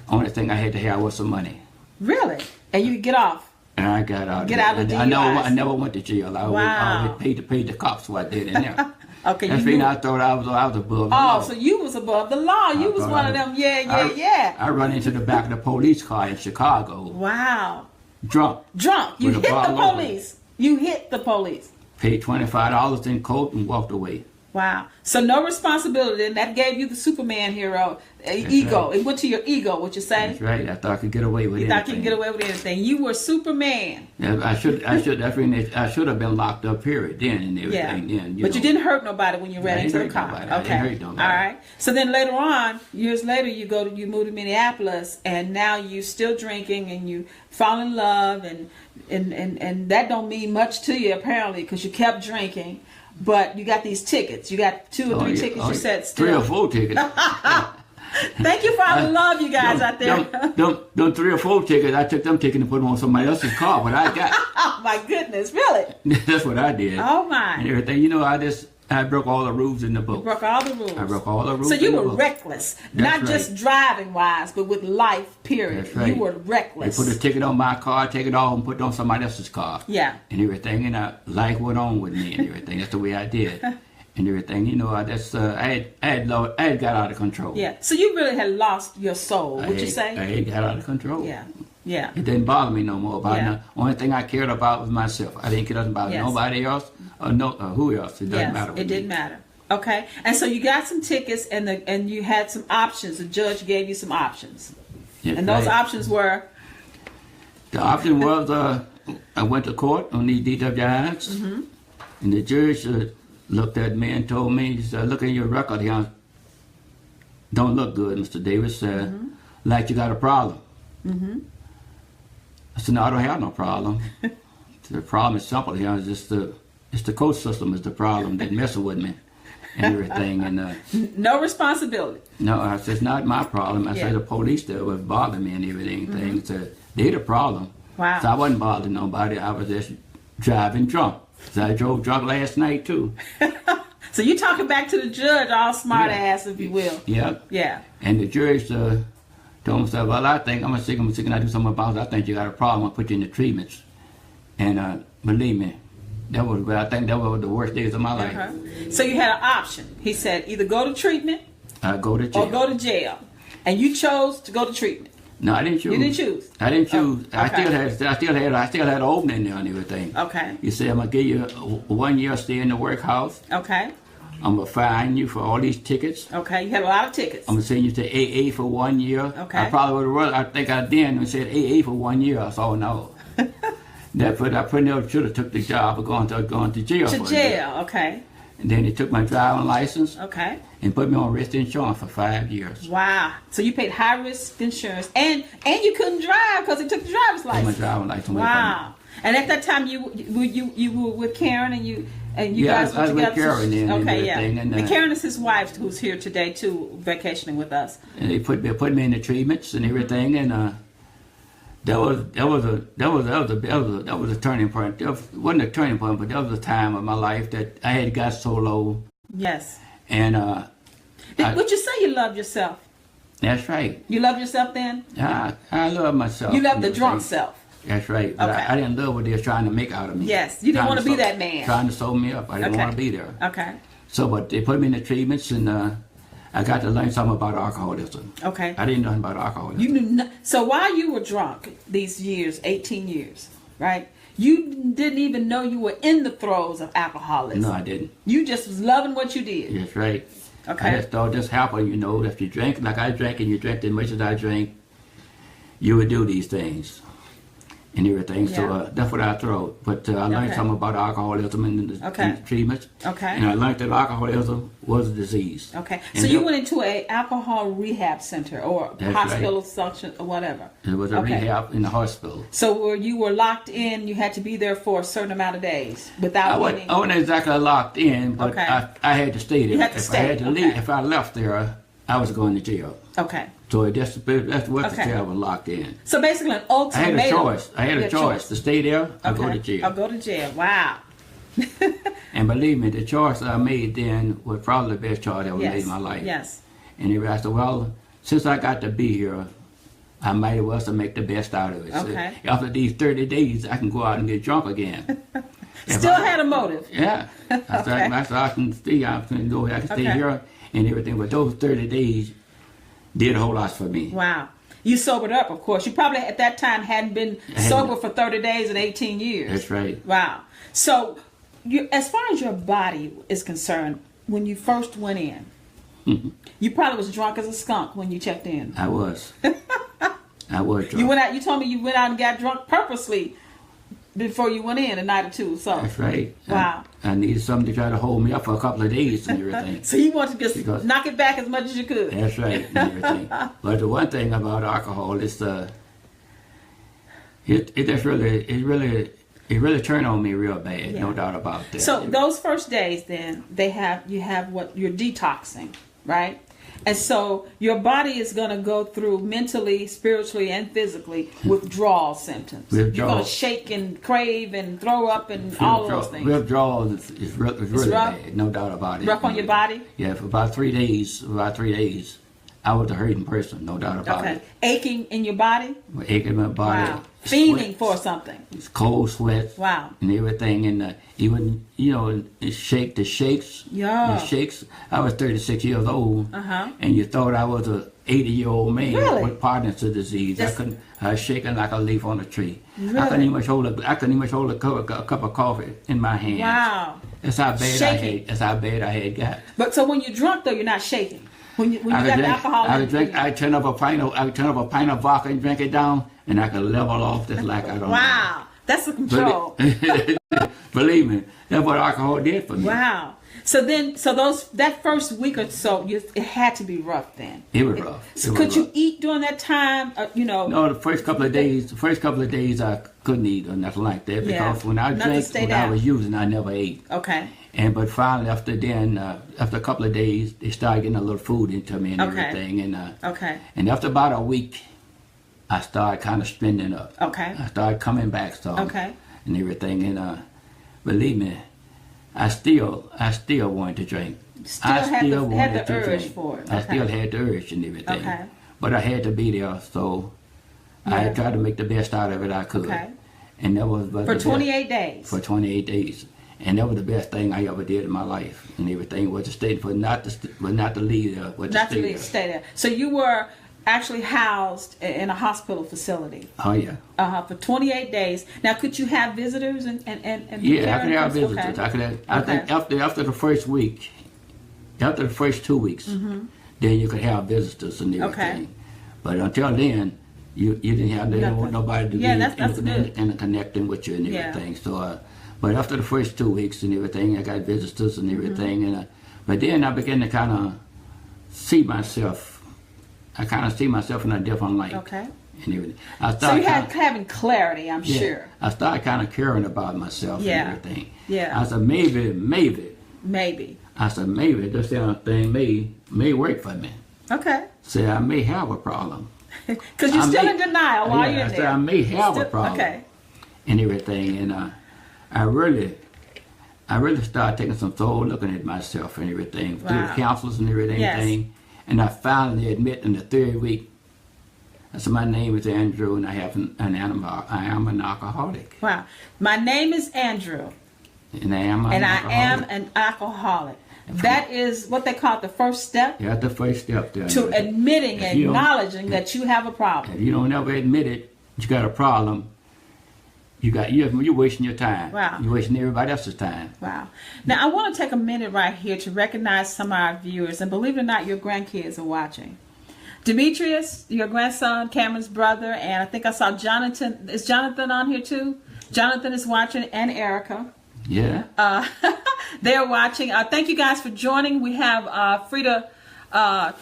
only thing I had to have was some money, Really? And you could get off? and I got out. Get of out of it. the I DUIs. never went to jail. I Wow. always paid the cops what I did in there. Okay, That's you mean knew. I thought I was above the Oh, law. so you was above the law. You was thought one I of was- them. Yeah. I run into the back of the police car in Chicago, Wow. drunk, Drunk. You With a hit the bottle open. police. You hit the police. paid $25 in coat, and walked away. Wow. So no responsibility, and that gave you the Superman hero ego. right. It went to your ego, what you say? That's right. I thought I could get away with You anything. thought you could get away with anything. You were Superman. Yeah, I should have been locked up. Period. Then and everything. Yeah. Then, But you didn't hurt nobody when you ran I into the didn't car. hurt nobody. I Okay. didn't hurt nobody. All right. So then later on, years later, you move to Minneapolis, and now you still drinking, and you fall in love, and that don't mean much to you apparently because you kept drinking. But you got these tickets. You got 2 or 3 tickets. You said still. 3 or 4 tickets. Thank you for all the love you guys out there. Them 3 or 4 tickets, I took them tickets and put them on somebody else's car. But I got. Oh my goodness, really? That's what I did. Oh And my. everything. You know, I broke all the rules in the book. Broke all the rules. I broke all the rules. So you in the were book. reckless, not right. just driving wise, but with life. Period. That's right. You were They reckless. put a ticket on my car, take it off, and put it on somebody else's car. Yeah. And everything, and life went on with me and everything. That's the way I did. and everything. You know, I had got out of control. Yeah. So you really had lost your soul, would you say? I had got out of control. Yeah. Yeah. It didn't bother me no more. Yeah. The only thing I cared about was myself. I didn't care about Yes. nobody else or who else. It doesn't matter. It didn't matter. Okay. And so you got some tickets, and you had some options. The judge gave you some options, Yes, and those right. options were. The option was I went to court on these DWIs, and the judge looked at me and told me, he said, "Look at your record here. Don't look good, Mr. Davis. Like you got a problem." I said, "No, I don't have no problem. The problem is simple here. It's the court system is the problem. They messing with me and everything." And No responsibility. no, I said, "It's not my problem." I said, "The police there was bothering me and everything. Things they the problem." Wow. So I wasn't bothering nobody. I was just driving drunk. So I drove drunk last night too. So you talking back to the judge, all smart Yeah. ass, if you will. Yep. Yeah. And the judge told me, "Well, I think I'm sick. And I do something about it. I think you got a problem. I'll put you in the treatments." And believe me, I think that was the worst days of my life. So you had an option. He said either go to treatment I go to jail. or go to jail, and you chose to go to treatment. No, I didn't choose. You didn't choose. I didn't choose. Oh, okay. I still had an opening there and everything. Okay. You said, "I'm gonna give you 1 year stay in the workhouse. Okay. I'm gonna fine you for all these tickets. Okay. You had a lot of tickets. I'm gonna send you to AA for 1 year." Okay. I probably would have. I think I did and said AA for 1 year. I said, "Oh no." I pretty never should have took the job of going to jail. To for a year. jail. Okay. And then they took my driving license Okay. and put me on risk insurance for 5 years. Wow. So you paid high risk insurance, and you couldn't drive because they took the driver's Took my license. driving license away from me. Wow. And at that time, you were with Karen, and you Yeah, guys I were was with together. Karen then and Okay, yeah. everything, and, And Karen is his wife, who's here today too, vacationing with us. And they put me in the treatments and everything, and that was a turning point. That wasn't a turning point, but that was a time of my life that I had got so low. Yes. And Would you say you loved yourself? that's right. You loved yourself then? I love myself. You loved the know, drunk so- self. That's right. But Okay. I didn't love what they were trying to make out of me. Yes, you didn't Trying want to be sew- that man. Trying to sew me up. I didn't Okay. want to be there. Okay. So, but they put me in the treatments, and I got to learn something about alcoholism. Okay. I didn't know nothing about alcoholism. You knew so while you were drunk these years, 18 years, right? You didn't even know you were in the throes of alcoholism. No, I didn't. You just was loving what you did. That's right. Okay. I just thought this happened, if you drink like I drank and you drank as much as I drank, you would do these things and everything. Yeah. So that's what I thought. But I learned Okay. something about alcoholism and the treatments. Okay. And I learned that alcoholism was a disease. Okay. And So you it- went into a alcohol rehab center or That's hospital section or whatever. It was a Okay. rehab in the hospital. So where you were locked in, you had to be there for a certain amount of days without I wasn't exactly locked in, but Okay. I had to stay there. You had to if stay, I had to okay. leave, if I left there, I was going to jail. Okay. So that's what Okay. the jail was locked in. So basically an I ultimatum. had a choice. I had You a had choice to stay there or go to Okay. jail. I'll go to jail. Wow. And believe me, the choice I made then was probably the best choice I ever made in my life. Yes. And I said, well, since I got to be here, I might as well to make the best out of it. Okay. So after these 30 days, I can go out and get drunk again. Still had a motive. Yeah. I said, I can stay. I can go. I can stay Okay. here and everything. But those 30 days did a whole lot for me. Wow. You sobered up, of course. You probably at that time hadn't been sober for 30 days and 18 years. That's right. Wow. So, as far as your body is concerned, when you first went in, you probably was drunk as a skunk when you checked in. I was. I was drunk. You went out. You told me you went out and got drunk purposely before you went in a night or two. So That's right. Wow. I needed something to try to hold me up for a couple of days and everything. So you wanted to just Because- knock it back as much as you could. That's right. And everything. But the one thing about alcohol is it really turned on me real bad. Yeah. No doubt about that. So those first days, then you have what you're detoxing, right? And so your body is going to go through mentally, spiritually, and physically withdrawal symptoms. You're going to shake and crave and throw up and all those things. Withdrawal is really rough? bad. No doubt about it. Rough on your body? Yeah, for about 3 days. I was a hurting person, no doubt about Okay. it. Aching in your body? Aching in my body. Wow. Fiending sweats, for something. cold sweats. Wow. And everything. And even, the shakes. Yeah. The shakes. I was 36 years old. Uh-huh. And you thought I was a 80-year-old man Really? with Parkinson's disease. I was shaking like a leaf on a tree. Really? I couldn't even hold a cup of coffee in my hand. Wow. That's how bad Shaking. That's how bad I had got. But so when you're drunk, though, you're not shaking. When you got the alcohol I in could drink. you. I turn up a pint of vodka and drink it down, and I could level off just like I don't. Wow. That's the control. Believe me, that's what alcohol did for me. Wow. So that first week or so, it had to be rough then. It was rough. So could you eat during that time? No, the first couple of days I couldn't eat or nothing like that because when I drank, when I was using, I never ate. Okay. But finally, after a couple of days, they started getting a little food into me and everything. And after about a week, I started kind of spending up. Okay. I started coming back some. Okay. And everything. And believe me, I still wanted to drink. I still wanted to drink. For it. I still had the urge and everything. Okay. But I had to be there, so I tried to make the best out of it I could. Okay. And that was For 28 days. For 28 days. And that was the best thing I ever did in my life, and everything was to stay not to leave there, but to stay there. So you were actually housed in a hospital facility. Oh yeah. For 28 days. Now, could you have visitors and yeah, I could have visitors. Okay. I could have. I think after the first week, after the first 2 weeks, then you could have visitors and everything. Okay. But until then, you didn't have nobody to be and connecting with you and everything. So. But after the first 2 weeks and everything, I got visitors and everything, but then I began to kind of see myself. I kind of see myself in a different light. Okay. And everything. So you had having clarity, I'm sure. I started kind of caring about myself and everything. Yeah. I said maybe. I said maybe this thing may work for me. Okay. Say I may have a problem. Because you're still in denial while you're in there. I said I may have a problem. Okay. And everything, and I really started taking some thorough looking at myself and everything through the counselors and everything. Yes. And I finally admit in the third week, I said, my name is Andrew, and I am an alcoholic. Wow. My name is Andrew. And I am an alcoholic. That is what they call the first step. Yeah, the first step there. To admitting and acknowledging that you have a problem. If you don't ever admit it, you got a problem. You're wasting your time. Wow. You're wasting everybody else's time. Wow. Now, I want to take a minute right here to recognize some of our viewers. And believe it or not, your grandkids are watching. Demetrius, your grandson, Cameron's brother, and I think I saw Jonathan. Is Jonathan on here too? Jonathan is watching, and Erica. Yeah. They're watching. Thank you guys for joining. We have Frida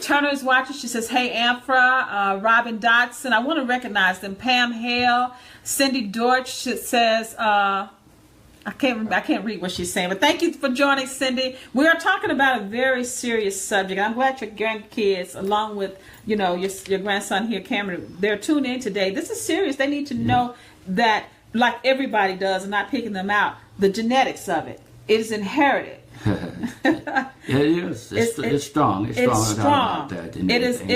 Turner is watching. She says, hey, Amphra, Robin Dotson. I want to recognize them. Pam Hale, Cindy Dortch says, I can't read what she's saying, but thank you for joining, Cindy. We are talking about a very serious subject. I'm glad your grandkids, along with, your grandson here, Cameron, they're tuned in today. This is serious. They need to know that, like everybody does, and not picking them out, the genetics of it. It is inherited. It is. It's strong. It's strong. About that it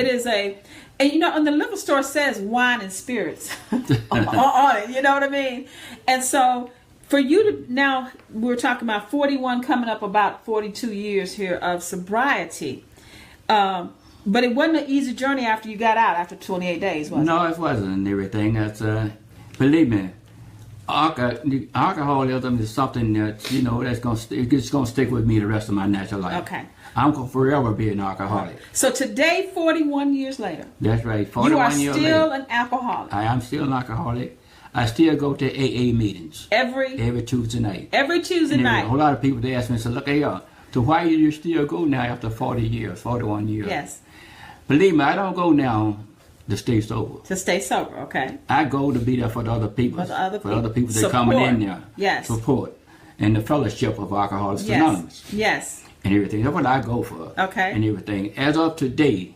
is a, and and the liquor store says wine and spirits on it. You know what I mean? And so for you to now, we're talking about 41 coming up about 42 years here of sobriety. But it wasn't an easy journey after you got out after 28 days, was it? No, it wasn't and everything. That's believe me. Alcoholism is something that it's gonna stick with me the rest of my natural life. Okay. I'm gonna forever be an alcoholic. So today, 41 years later. That's right. 41 years later. You are still an alcoholic. I am still an alcoholic. I still go to AA meetings every Tuesday night. Every Tuesday night. A whole lot of people they ask me, so look here, so why do you still go now after 41 years? Yes. Believe me, I don't go now to stay sober. To stay sober, okay. I go to be there for the other people. For other people that are coming in there. Yes. Support. And the fellowship of Alcoholics Anonymous. Yes. And everything. That's what I go for. Okay. And everything. As of today,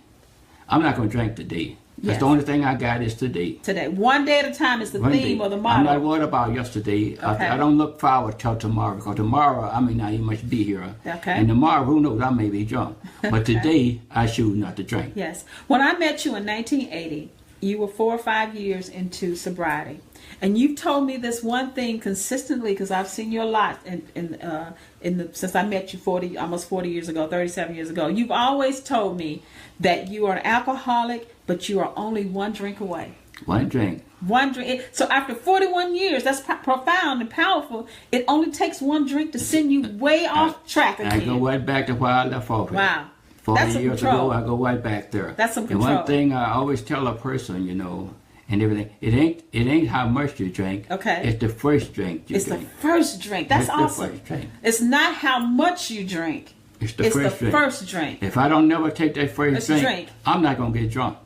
I'm not going to drink today. That's the only thing I got is today. Today. One day at a time is the One theme day. or the motto. I'm not worried about yesterday. Okay. I don't look forward till tomorrow, because tomorrow I may not even much be here. Okay. And tomorrow, who knows, I may be drunk. But today, I choose not to drink. Yes. When I met you in 1980, you were 4 or 5 years into sobriety. And you've told me this one thing consistently, because I've seen you a lot since I met you almost 40 years ago, 37 years ago. You've always told me that you are an alcoholic, but you are only one drink away. One drink. One drink. So after 41 years, that's profound and powerful. It only takes one drink to send you way off track again. I go right back to where I left off. Wow. 40 That's some years control. ago, I go right back there. That's some And control. one thing I always tell a person, and everything, it ain't how much you drink. Okay. It's the first drink you It's drink. the first drink. That's It's awesome. the first drink. It's not how much you drink. It's the first drink. First drink. If I don't never take that first It's drink, I'm not gonna get drunk.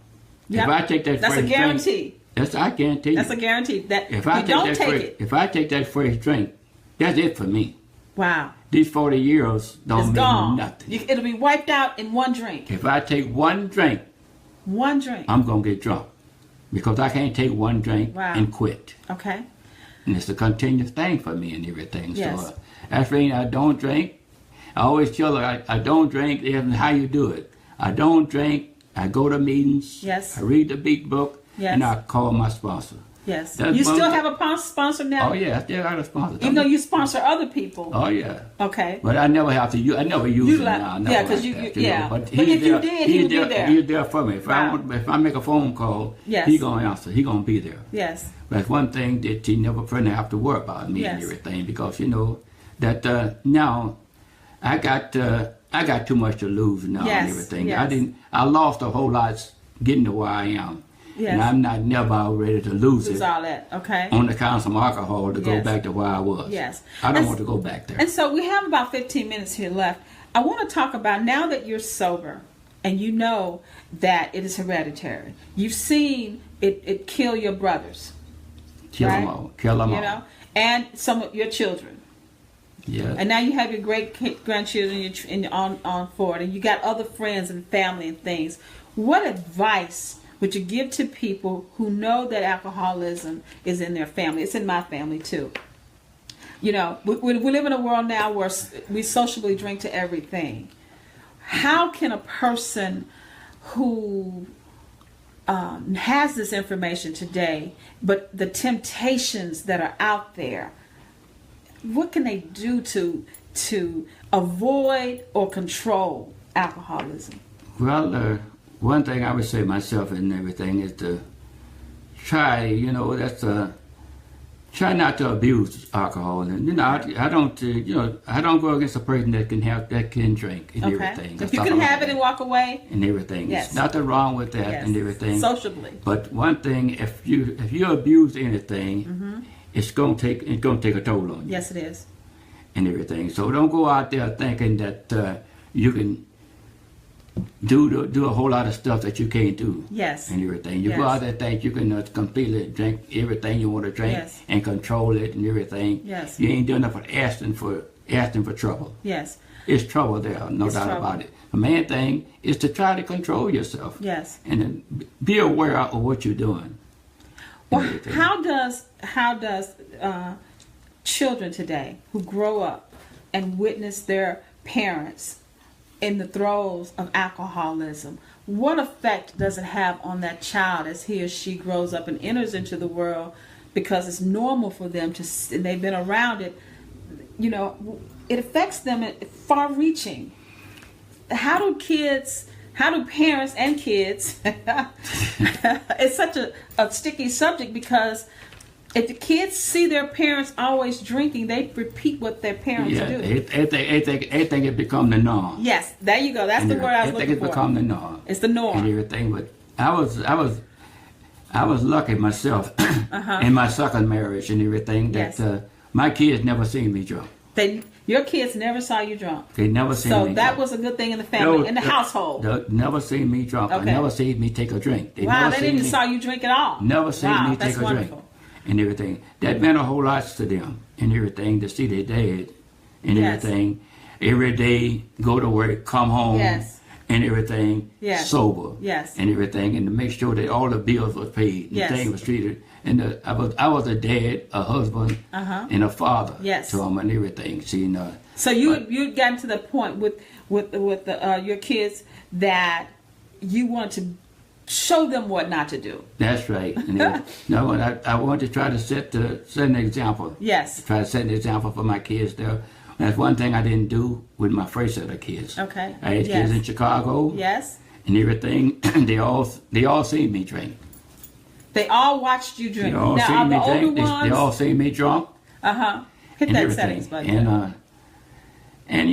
Yep. If I take that That's first a guarantee. drink, I guarantee you. That's a guarantee. That If I you don't take first, it. if I take that first drink, that's it for me. Wow. These 40 years don't It's mean gone. nothing. It'll be wiped out in one drink. If I take one drink, One drink. I'm gonna get drunk, because I can't take one drink Wow. and quit. Okay. And it's a continuous thing for me and everything. Yes. So that's the reason I don't drink. I always tell her I don't drink. Even how you do it. I don't drink. I go to meetings. Yes. I read the big book. Yes. And I call my sponsor. Yes. That's You still one- have a sponsor now? Oh yeah, I still got a sponsor. Even though you sponsor other people. Oh yeah. Okay. But I never have to use. I never use You him like- now. I yeah, never 'cause like you- that, yeah. But But he's if you there, did, he would be there. He's there for me. If Wow. I make a phone call, Yes. he gonna answer. He gonna be there. Yes. That's one thing that he never friendly have to worry about me and Yes. everything, because that now I got too much to lose now Yes, and everything. yes. I lost a whole lot getting to where I am. Yes. And I'm not never ready to lose Lose it all that. Okay. on the count of some alcohol to go Yes. back to where I was. Yes. I don't And- want to go back there. And so we have about 15 minutes here left. I want to talk about, now that you're sober and you know that it is hereditary, you've seen it kill your brothers, Kill right? them all. Kill them all. And some of your children. Yeah. And now you have your great grandchildren on forward, and you got other friends and family and things. What advice would you give to people who know that alcoholism is in their family? It's in my family too. We live in a world now where we socially drink to everything. How can a person who has this information today, but the temptations that are out there, what can they do to avoid or control alcoholism? Well, one thing I would say myself and everything is to try, try not to abuse alcohol. And I don't go against a person that can drink and everything. If That's you all can I'm have it saying. and walk away, And everything. Yes. There's nothing wrong with that yes, and everything. sociably. But one thing, if you abuse anything, it's gonna take a toll on you. Yes, it is. And everything. So don't go out there thinking that you can do a whole lot of stuff that you can't do. Yes. And everything. You Yes. go out there think you can completely drink everything you want to drink Yes. and control it and everything. Yes. You ain't doing nothing for asking for trouble. Yes. It's trouble there, no It's doubt trouble. about it. The main thing is to try to control yourself. Yes. And then be aware of what you're doing. Well, and everything. how does children today who grow up and witness their parents in the throes of alcoholism, what effect does it have on that child as he or she grows up and enters into the world, because it's normal for them to, and they've been around it, it affects them far reaching. How do parents and kids, it's such a sticky subject, because if the kids see their parents always drinking, they repeat what their parents do. They think it become the norm. Yes, there you go. That's the word I was They looking think it for. become the norm. It's the And norm. everything, but I was lucky myself in my second marriage and everything that Yes. my kids never seen me drunk. Your kids never saw you drunk. They never seen So me that drunk. was a good thing in the family, in the household. They never seen me drunk. Okay. Or never seen me take a drink. They Wow, never they seen didn't even me- saw you drink at all. Never seen Wow, me that's take a wonderful. drink and everything. That meant a whole lot to them and everything, to see their dad and Yes. everything. Every day, go to work, come home, Yes. and everything sober. Yes. And everything, and to make sure that all the bills were paid, and things was treated. And I was a dad, a husband, and a father to them and everything. See, so you got to the point with your kids that you want to show them what not to do. That's right. And I want to try to set an example. Yes. Try to set an example for my kids there. That's one thing I didn't do with my first set of kids. Okay. I had kids in Chicago. Yes. And everything. They all seen me drink. They all watched you drink. They all seen me drink. They all seen me drunk. Hit that settings button. And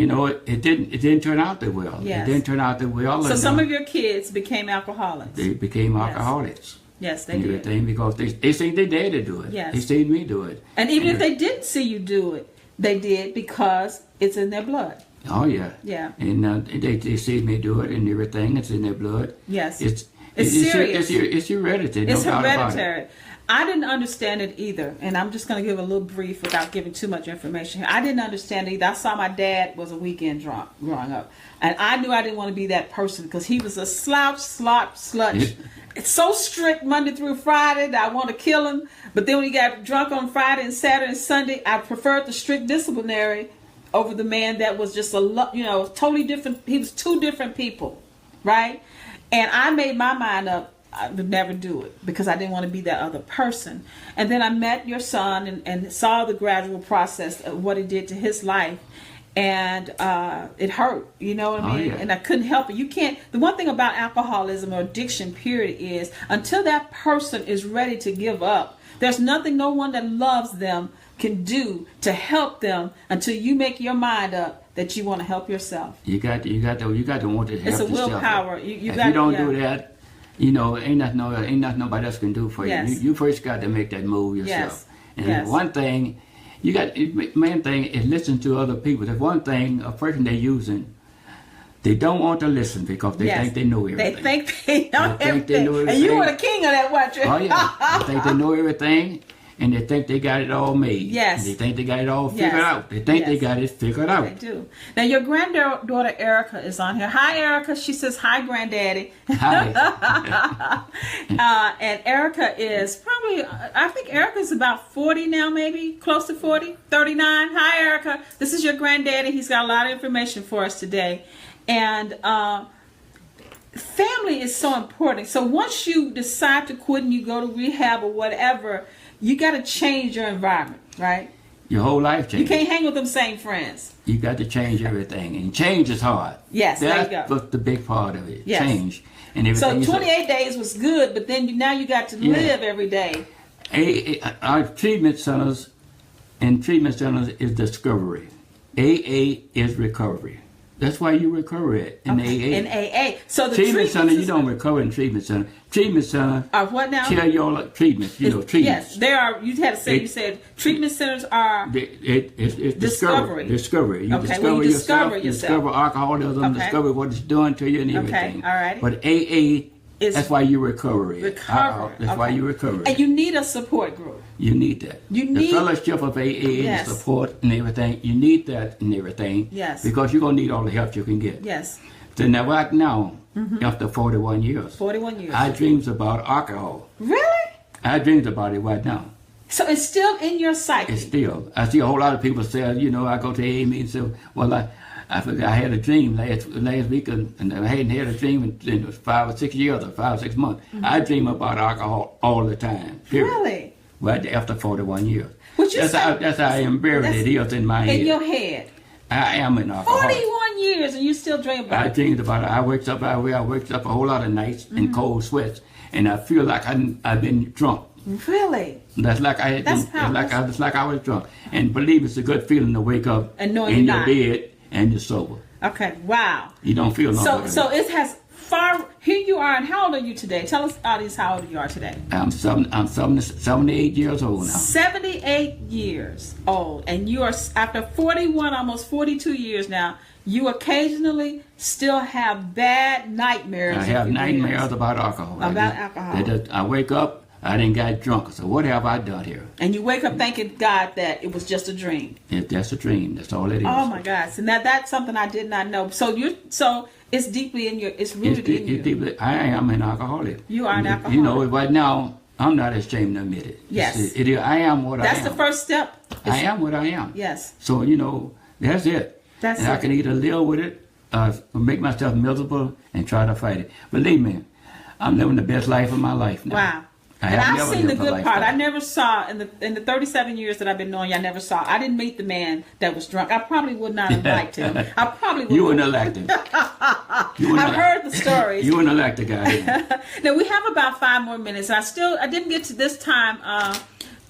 it didn't turn out that well. Yes. It didn't turn out that well. So some of your kids became alcoholics. They became alcoholics. Yes, they and did. Everything because they seen their daddy do it. Yes. They seen me do it. And even if they didn't see you do it, they did because it's in their blood. Oh yeah. Yeah. And they see me do it and everything. It's in their blood. Yes. It's serious. It's hereditary. It's no doubt hereditary. About it. I didn't understand it either, and I'm just going to give a little brief without giving too much information here. I didn't understand it either. I saw my dad was a weekend drunk growing up, and I knew I didn't want to be that person because he was a slouch, slut. It's so strict Monday through Friday that I want to kill him. But then when he got drunk on Friday and Saturday and Sunday, I preferred the strict disciplinary over the man that was just totally different. He was two different people, right? And I made my mind up. I would never do it because I didn't want to be that other person. And then I met your son and saw the gradual process of what it did to his life. And it hurt, you know what I mean? Yeah. And I couldn't help it. You can't, the one thing about alcoholism or addiction period is until that person is ready to give up, there's nothing no one that loves them can do to help them until you make your mind up that you want to help yourself. You got to want to help yourself. It's a willpower. If you don't do that, ain't nothing nobody else can do for you. Yes. You first got to make that move yourself. Yes. And one thing, main thing is listen to other people. There's one thing, a person they're using, they don't want to listen because they think they know everything. They think they know everything. And you were the king of that, weren't you? Oh yeah. They think they know everything. And they think they got it all made. Yes. And they think they got it all figured out. They think they got it figured out. They do. Now, your granddaughter, Erica, is on here. Hi, Erica. She says, hi, Granddaddy. Hi. And Erica is probably, I think Erica's about 40 now, maybe. Close to 40. 39. Hi, Erica. This is your granddaddy. He's got a lot of information for us today. And family is so important. So once you decide to quit and you go to rehab or whatever, you got to change your environment, right? Your whole life changes. You can't hang with them same friends. You got to change everything, and change is hard. Yes, there you go. That's the big part of it. Yes. Change and everything. So 28 days was good, but then now you got to live every day. Our treatment centers is discovery. AA is recovery. That's why you recover it in AA. In AA. So the treatment center, you don't recover in treatment center. Treatment center are what now? Share your treatments. Treatments. Yes, there are. You had to say. You said treatment centers are. It's discovery. Discovery. You discover yourself. You discover alcoholism. Discover what it's doing to you and everything. Okay. All right. But AA. That's why you recover it. That's why you recover it. And you need a support group. You need that. The fellowship of AA and support and everything. You need that and everything. Yes. Because you're going to need all the help you can get. Yes. So now, right now, after 41 years. 41 years. I dreams about alcohol. Really? I dreams about it right now. So it's still in your psyche? It's still. I see a whole lot of people say, I go to AA meetings and say, well, I forgot I had a dream last week, and I hadn't had a dream in 5 or 6 years or 5 or 6 months. I dream about alcohol all the time. Period. Really? Right after 41 years. That's how I am buried. It is in my head. In your head. I am an alcoholic. 41 years and you still dream about it? I dreamed about it. I waked up a whole lot of nights in cold sweats, and I feel like I've been drunk. Really? That's like I had. It's like I was drunk. And believe it's a good feeling to wake up and know in your bed and you're sober. Okay. Wow. You don't feel no. So it has far. Here you are, and how old are you today? Tell us, audience, how old you are today. I'm 78 years old now. 78 years old, and you are after 41, almost 42 years now. You occasionally still have bad nightmares. I have nightmares about alcohol. About alcohol. I wake up. I didn't get drunk. So what have I done here? And you wake up thanking God that it was just a dream. If that's a dream, that's all it is. Oh my gosh! And that's something I did not know. So it's deeply in it's rooted in you. Deeply, I am an alcoholic. You are an alcoholic. You know, right now I'm not ashamed to admit it. Yes. I am what I am. That's the first step. I am what I am. Yes. So that's it. That's and it. I can either live with it, make myself miserable, and try to fight it. Believe me, I'm living the best life of my life now. Wow. And I've seen the good part. I never saw in the 37 years that I've been knowing you. I never saw. I didn't meet the man that was drunk. I probably would not have liked him. I probably would. You wouldn't elect him. I've heard the stories. You wouldn't elect the guy. Now we have about 5 more minutes. I didn't get to this time.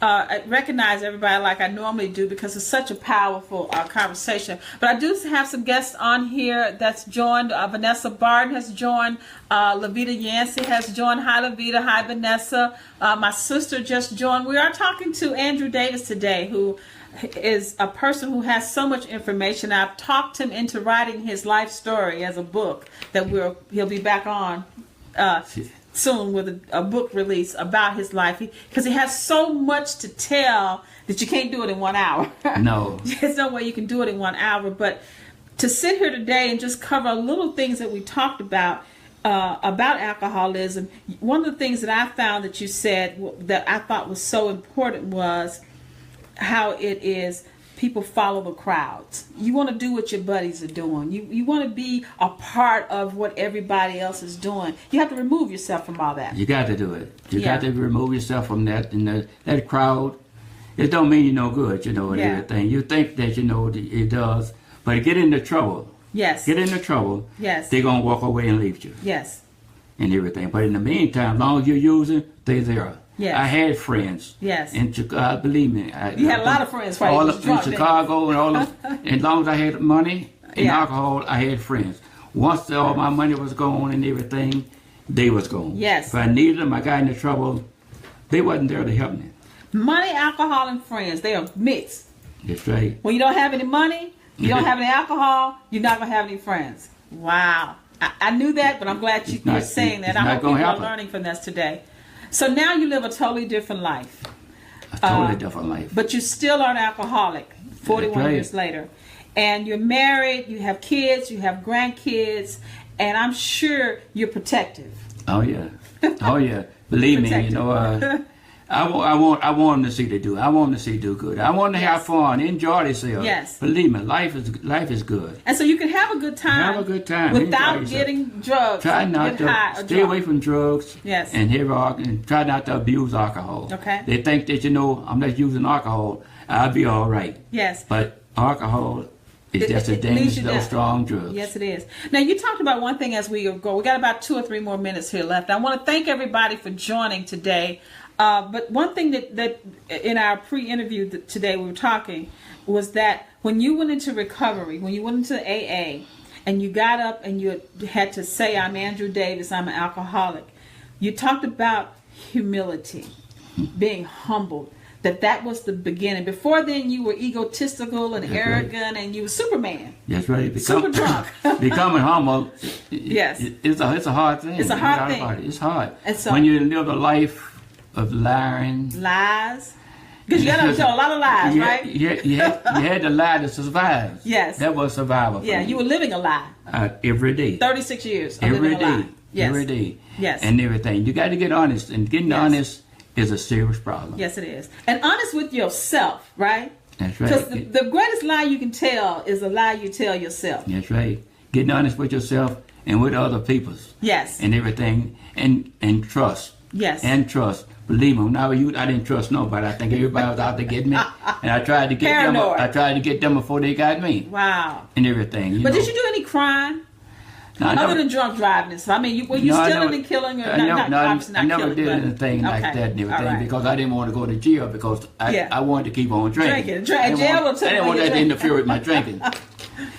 I recognize everybody like I normally do because it's such a powerful conversation. But I do have some guests on here that's joined. Vanessa Barton has joined. Lavita Yancey has joined. Hi, Lavita. Hi, Vanessa. My sister just joined. We are talking to Andrew Davis today, who is a person who has so much information. I've talked him into writing his life story as a book that he'll be back on soon with a book release about his life, because he has so much to tell that you can't do it in 1 hour. No. There's no way you can do it in 1 hour. But to sit here today and just cover little things that we talked about alcoholism, one of the things that I found that you said that I thought was so important was how it is people follow the crowds. You want to do what your buddies are doing. You want to be a part of what everybody else is doing. You have to remove yourself from all that. You got to do it. You got to remove yourself from that. And that crowd, it don't mean you're no good, and everything. You think that, it does. But get into trouble. Yes. Get into trouble. Yes. They're going to walk away and leave you. Yes. And everything. But in the meantime, as long as you're using, they're there. Yes. I had friends. Yes. In Chicago, believe me. You had a lot of friends. All in Chicago and all of, as long as I had money and alcohol, I had friends. Once all my money was gone and everything, they was gone. Yes. If I needed them, I got into trouble, they wasn't there to help me. Money, alcohol, and friends, they are mixed. That's right. When you don't have any money, you don't have any alcohol, you're not going to have any friends. Wow. I knew that, but I'm glad you're saying that. I hope people are learning from this today. So now you live a totally different life. A totally different life. But you still are an alcoholic 41 years later. And you're married, you have kids, you have grandkids, and I'm sure you're protective. Oh, yeah. Oh, yeah. Believe me, I want them to see they do. I want them to see do good. I want them to have fun, enjoy themselves. Yes. Believe me, life is good. And so you can have a good time. Have a good time without getting drugs. Try not to stay away from drugs. Yes. And try not to abuse alcohol. Okay. They think that I'm not using alcohol, I'll be all right. Yes. But alcohol is just a dangerous, strong drug. Yes, it is. Now, you talked about one thing as we go. We got about 2 or 3 more minutes here left. I want to thank everybody for joining today. But one thing that in our pre-interview today we were talking was that when you went into recovery, when you went into AA, and you got up and you had to say, "I'm Andrew Davis, I'm an alcoholic," you talked about humility, being humbled. That was the beginning. Before then, you were egotistical and arrogant, and you were Superman. That's right. Super drunk. Becoming humble. Yes. It's a hard thing. It's a hard thing. It's hard. And so, when you live a life of lies, because you got to tell a lot of lies, right? You had to lie to survive. Yes. That was survival. Yeah, you were living a lie. Every day. 36 years. Every day. A lie. Yes. Every day. Yes. And everything. You got to get honest, and getting honest is a serious problem. Yes, it is. And honest with yourself, right? That's right. Because the greatest lie you can tell is a lie you tell yourself. That's right. Getting honest with yourself and with other people's. Yes. And everything, and trust. Yes. And trust. Believe me, when I was youth, I didn't trust nobody. I think everybody was out to get me, and I tried to get them. I tried to get them before they got me. Wow. And everything. But did you do any crime? No, other than drunk driving? So, I mean, were you stealing and killing? Or I never did anything like that and everything because I didn't want to go to jail because I wanted to keep on drinking. I didn't want that to interfere with my drinking.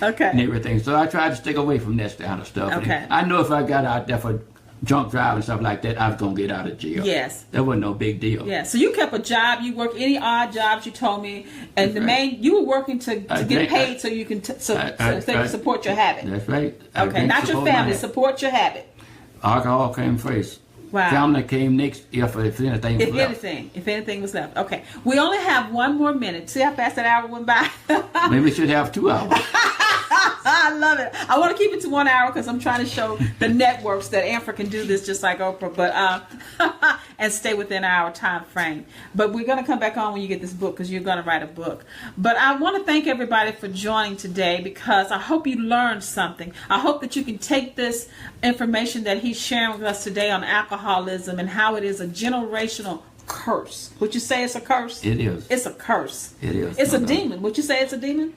Okay. And everything. So I tried to stick away from that kind of stuff. Okay. And I know if I got out there for drunk driving and stuff like that, I was going to get out of jail. Yes. That wasn't no big deal. Yeah. So you kept a job. You worked any odd jobs you told me. And you were working to get paid so you can support your habit. That's right. Okay. Not your family. Support your habit. Alcohol came first. Wow. Family came next if anything was left. If anything was left. Okay. We only have 1 more minute. See how fast that hour went by? Maybe we should have 2 hours. I love it. I want to keep it to 1 hour because I'm trying to show the networks that Anfra can do this just like Oprah, but and stay within our time frame. But we're going to come back on when you get this book because you're going to write a book. But I want to thank everybody for joining today because I hope you learned something. I hope that you can take this information that he's sharing with us today on alcoholism and how it is a generational curse. Would you say it's a curse? It is. It's a curse. It is. It's a demon. Would you say it's a demon?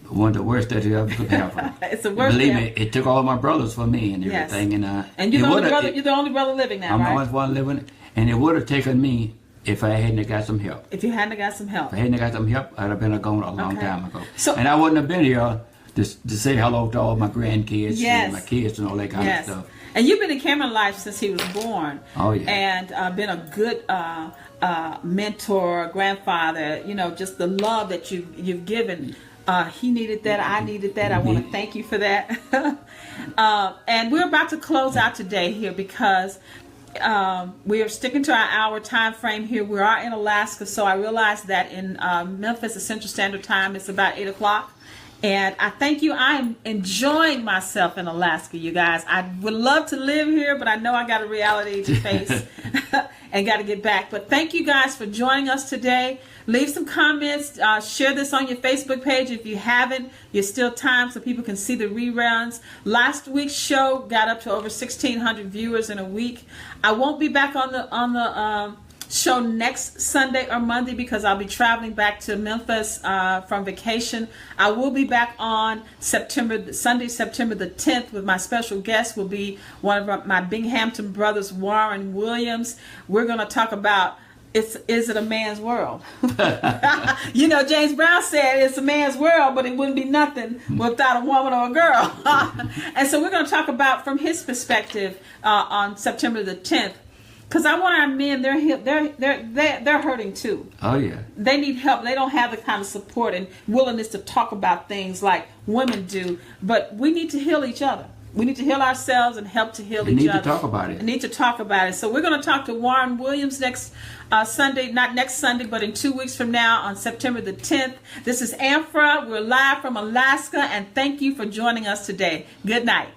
One of the worst that you ever could have. It's the worst. Believe me, it took all my brothers for me and everything. Yes. And you're the only brother living now, I'm right? the only one living. And it would have taken me if I hadn't got some help. If you hadn't got some help. If I hadn't got some help, I'd have been gone a long time ago. So, and I wouldn't have been here to say hello to all my grandkids and my kids and all that kind of stuff. And you've been in Cameron's life since he was born. Oh, yeah. And been a good mentor, grandfather, just the love that you've given. He needed that. I needed that. I want to thank you for that. And we're about to close out today here because we are sticking to our hour time frame here. We are in Alaska, so I realize that in Memphis, the Central Standard Time, it's about 8 o'clock. And I thank you. I'm enjoying myself in Alaska, you guys. I would love to live here, but I know I got a reality to face and got to get back. But thank you guys for joining us today. Leave some comments. Share this on your Facebook page if you haven't. There's still time so people can see the reruns. Last week's show got up to over 1,600 viewers in a week. I won't be back on the show next Sunday or Monday because I'll be traveling back to Memphis from vacation. I will be back on Sunday, September the 10th with my special guest will be one of my Binghamton brothers, Warren Williams. We're going to talk about is it a man's world? James Brown said it's a man's world, but it wouldn't be nothing without a woman or a girl. And so we're going to talk about from his perspective on September the 10th. Because I want our men, they're hurting too. Oh, yeah. They need help. They don't have the kind of support and willingness to talk about things like women do. But we need to heal each other. We need to heal ourselves and help to heal each other. We need to talk about it. We need to talk about it. So we're going to talk to Warren Williams next Sunday, not next Sunday, but in 2 weeks from now on September the 10th. This is Anfra. We're live from Alaska, and thank you for joining us today. Good night.